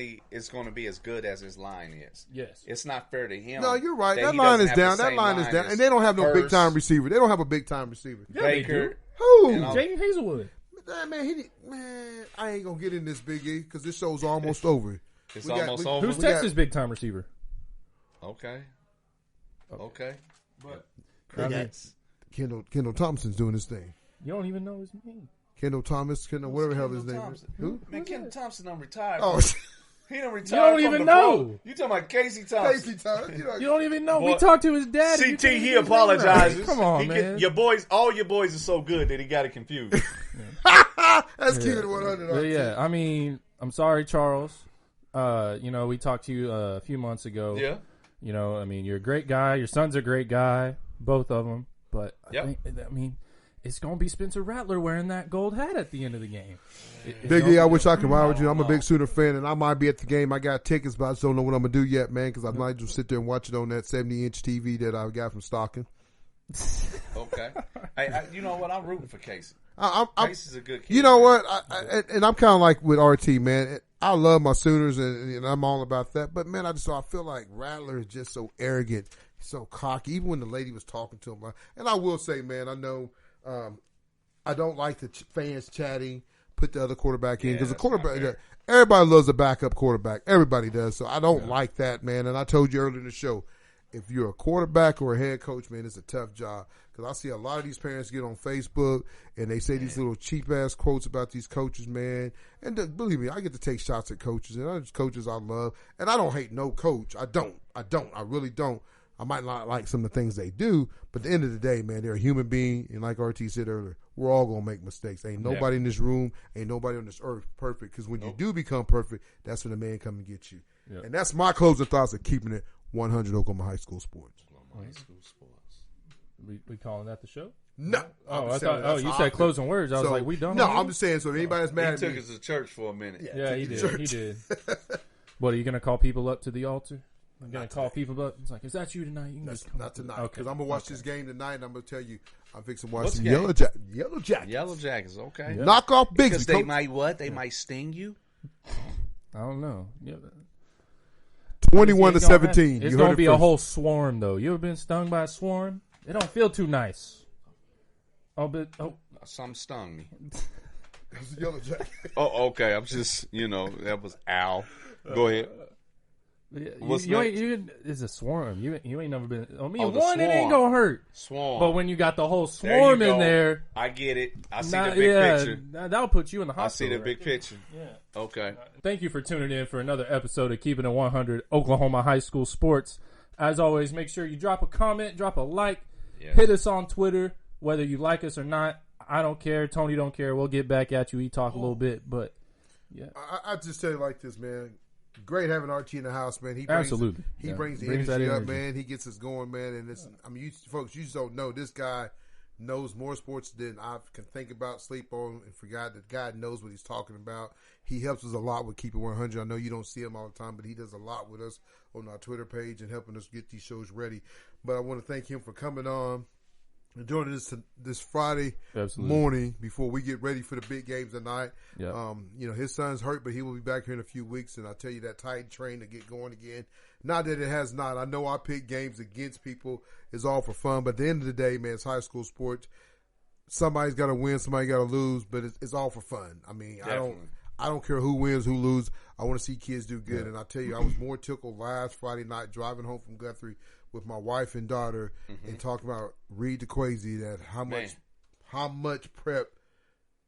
Speaker 3: to be as good as his line is.
Speaker 2: Yes,
Speaker 3: it's not fair to him.
Speaker 1: No, you're right. That line is down. That line is down, and they don't have no big time receiver. They don't have a big time receiver.
Speaker 2: Yeah,
Speaker 3: Baker,
Speaker 1: who?
Speaker 2: Jaden Hazelwood.
Speaker 1: Man, I ain't gonna get in this Big E because this show's almost over.
Speaker 3: It's almost over.
Speaker 2: Who's Texas' big time receiver?
Speaker 3: Okay. But
Speaker 1: Kendall Thompson's doing his thing.
Speaker 2: You don't even know his name.
Speaker 1: Kendall Thomas, whatever the hell his name is. Who?
Speaker 3: Man, Kendall Thompson done retired.
Speaker 1: Oh,
Speaker 3: he done retired.
Speaker 2: You don't even know.
Speaker 3: You talking about Casey Thompson?
Speaker 2: You don't even know. We talked to his dad.
Speaker 3: CT, he apologizes.
Speaker 2: Come on, man.
Speaker 3: All your boys are so good that he got it confused.
Speaker 1: That's keeping it 100.
Speaker 2: Yeah, I mean, I'm sorry, Charles. We talked to you a few months ago.
Speaker 3: Yeah.
Speaker 2: I mean, you're a great guy. Your son's a great guy. Both of them. But I mean, it's going to be Spencer Rattler wearing that gold hat at the end of the game.
Speaker 1: Big E, I wish I could ride with you. I'm a big Sooner fan, and I might be at the game. I got tickets, but I just don't know what I'm going to do yet, man, because I might just sit there and watch it on that 70-inch TV that I got from Stocking.
Speaker 3: Okay. You know what? I'm rooting for Casey. Casey's a good kid.
Speaker 1: You know what? And I'm kind of like with RT, man. I love my Sooners, and I'm all about that. But, man, I feel like Rattler is just so arrogant, so cocky. Even when the lady was talking to him. And I will say, man, I know I don't like the fans chatting, put the other quarterback in. Because the quarterback, everybody loves a backup quarterback. Everybody does. So I don't like that, man. And I told you earlier in the show, if you're a quarterback or a head coach, man, it's a tough job. Because I see a lot of these parents get on Facebook and they say these little cheap-ass quotes about these coaches, man. And believe me, I get to take shots at coaches. And there's coaches I love. And I don't hate no coach. I don't. I really don't. I might not like some of the things they do. But at the end of the day, man, they're a human being. And like RT said earlier, we're all going to make mistakes. Ain't nobody in this room, ain't nobody on this earth perfect. Because when you do become perfect, that's when the man come and get you. Yep. And that's my closing thoughts of keeping it 100 Oklahoma High School Sports.
Speaker 3: High School Sports.
Speaker 2: We calling that the show?
Speaker 1: No.
Speaker 2: I thought. Oh, you said closing words. I was like, we done.
Speaker 1: No, I'm just saying. So if anybody's mad at me,
Speaker 3: he took us to church for a minute.
Speaker 2: Yeah, he did. He did. What, are you going to call people up to the altar? I'm going to call people up. It's like, is that you tonight? You can just come
Speaker 1: not tonight. Because
Speaker 2: okay.
Speaker 1: I'm going to watch this game tonight, and I'm going to tell you, I'm fixing to watch
Speaker 3: What's
Speaker 1: some
Speaker 3: the
Speaker 1: Yellow Jackets.
Speaker 3: Yellow Jackets, okay.
Speaker 1: Yep. Knock off Bigsby.
Speaker 3: Because they might what? They might sting you?
Speaker 2: I don't know. Yeah.
Speaker 1: 21-17.
Speaker 2: It's going to be a whole swarm, though. You ever been stung by a swarm? It don't feel too nice.
Speaker 3: Something stung me.
Speaker 1: It was a Yellow Jacket.
Speaker 3: Oh, okay. I'm just, that was Al. Go ahead.
Speaker 2: It's a swarm. You ain't never been. I mean,
Speaker 3: one,
Speaker 2: it ain't gonna hurt.
Speaker 3: Swarm.
Speaker 2: But when you got the whole swarm in there,
Speaker 3: I get it. I see the big picture.
Speaker 2: That'll put you in the hospital.
Speaker 3: I see the big picture.
Speaker 2: Yeah.
Speaker 3: Okay.
Speaker 2: Thank you for tuning in for another episode of Keeping It 100 Oklahoma High School Sports. As always, make sure you drop a comment, drop a like, hit us on Twitter, whether you like us or not. I don't care. Tony don't care. We'll get back at you. We talk a little bit, but yeah.
Speaker 1: I just tell you like this, man. Great having RT in the house, man. He
Speaker 2: brings
Speaker 1: the energy up, man. He gets us going, man. And you folks, you just don't know. This guy knows more sports than I can think about, sleep on, and forgot that God knows what he's talking about. He helps us a lot with Keep It 100. I know you don't see him all the time, but he does a lot with us on our Twitter page and helping us get these shows ready. But I want to thank him for coming on and joining us this Friday morning before we get ready for the big games tonight.
Speaker 2: Yep.
Speaker 1: His son's hurt, but he will be back here in a few weeks. And I tell you, that Titan train to get going again. Not that it has not. I know I pick games against people. It's all for fun. But at the end of the day, man, it's high school sports. Somebody's got to win, somebody got to lose, but it's all for fun. I mean, I don't care who wins, who loses. I want to see kids do good. Yeah. And I tell you, I was more tickled last Friday night driving home from Guthrie with my wife and daughter and talking about Reed DeQuazy, that how much prep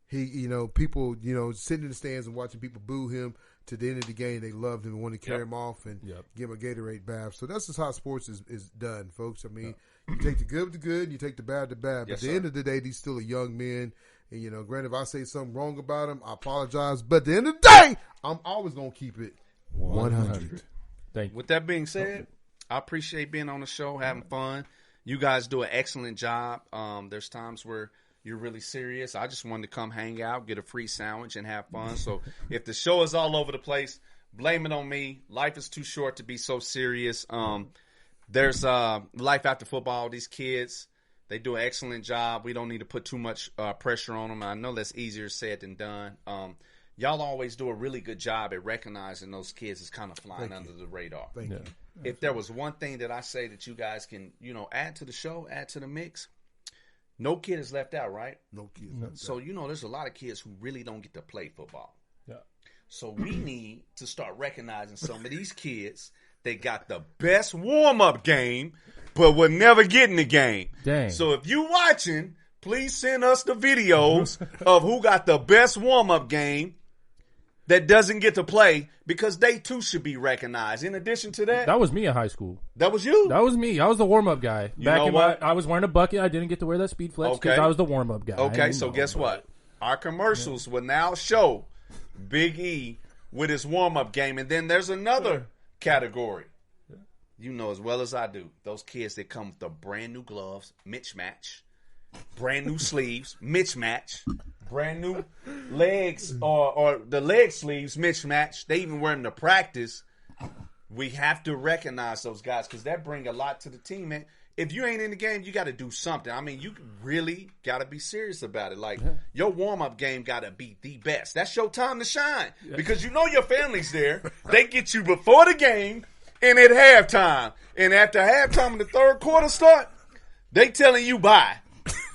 Speaker 1: he, people, sitting in the stands and watching people boo him to the end of the game. They loved him and wanted to carry him off and give him a Gatorade bath. So that's just how sports is done, folks. I mean, you take the good with the good, you take the bad with the bad. But at the end of the day, he's still a young man. And, granted, if I say something wrong about him, I apologize. But at the end of the day, I'm always going to keep it 100.
Speaker 2: Thank you.
Speaker 3: With that being said, I appreciate being on the show, having fun. You guys do an excellent job. There's times where you're really serious. I just wanted to come hang out, get a free sandwich, and have fun. So if the show is all over the place, blame it on me. Life is too short to be so serious. There's life after football. These kids, they do an excellent job. We don't need to put too much pressure on them. I know that's easier said than done. Y'all always do a really good job at recognizing those kids as kind of flying under the radar.
Speaker 1: Thank you.
Speaker 3: If there was one thing that I say that you guys can, add to the show, add to the mix, no kid is left out, right?
Speaker 1: No kids left out.
Speaker 3: So, there's a lot of kids who really don't get to play football.
Speaker 2: Yeah.
Speaker 3: So we need to start recognizing some of these kids. They got the best warm-up game, but will never get in the game.
Speaker 2: Dang.
Speaker 3: So if you watching, please send us the videos of who got the best warm-up game that doesn't get to play, because they too should be recognized. In addition to that,
Speaker 2: That was me in high school.
Speaker 3: that was you.
Speaker 2: That was me. I was the warm-up guy.
Speaker 3: know what?
Speaker 2: I was wearing a bucket. I didn't get to wear that speed flex because
Speaker 3: Okay.
Speaker 2: I was the warm-up guy.
Speaker 3: Okay, so guess what? Our commercials will now show Big E with his warm-up game. And then there's another category. You know as well as I do. Those kids that come with the brand new gloves, mismatch. Brand new sleeves, mismatch. Brand new legs or the leg sleeves, mismatch. They even wear them to practice. We have to recognize those guys because that bring a lot to the team. And if you ain't in the game, you got to do something. I mean, you really got to be serious about it. Like, your warm-up game got to be the best. That's your time to shine because your family's there. They get you before the game and at halftime. And after halftime in the third quarter start, they telling you bye.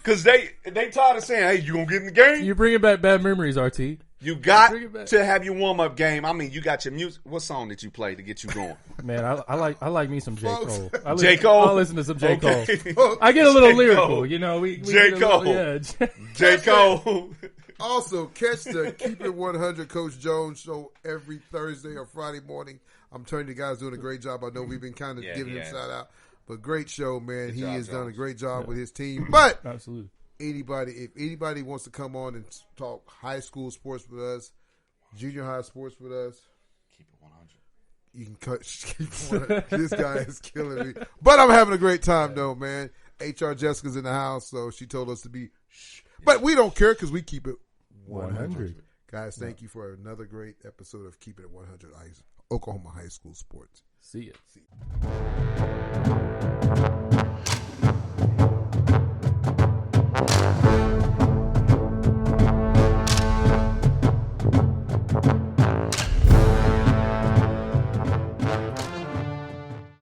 Speaker 3: Because they tired of saying, hey, you going to get in the game?
Speaker 2: You're bringing back bad memories, RT.
Speaker 3: You got to have your warm-up game. I mean, you got your music. What song did you play to get you going?
Speaker 2: Man, I like me some J. Cole.
Speaker 3: J. Cole?
Speaker 2: I'll listen to some J.
Speaker 3: Okay.
Speaker 2: Cole. I get a little
Speaker 3: J.
Speaker 2: lyrical,
Speaker 3: Cole.
Speaker 2: we
Speaker 3: J.
Speaker 2: get a
Speaker 3: Cole.
Speaker 2: little,
Speaker 3: J. Cole.
Speaker 1: Also, catch the Keep It 100 Coach Jones show every Thursday or Friday morning. I'm telling you guys doing a great job. I know we've been kind of giving him shout out. But great show, man. He has done a great job with his team. But
Speaker 2: absolutely.
Speaker 1: If anybody wants to come on and talk high school sports with us, junior high sports with us,
Speaker 3: Keep it 100.
Speaker 1: you can cut. This guy is killing me. But I'm having a great time, though, man. HR Jessica's in the house, so she told us to be shh. But we don't care because we keep it 100. Guys, thank you for another great episode of Keep It 100 Oklahoma High School Sports.
Speaker 2: See ya.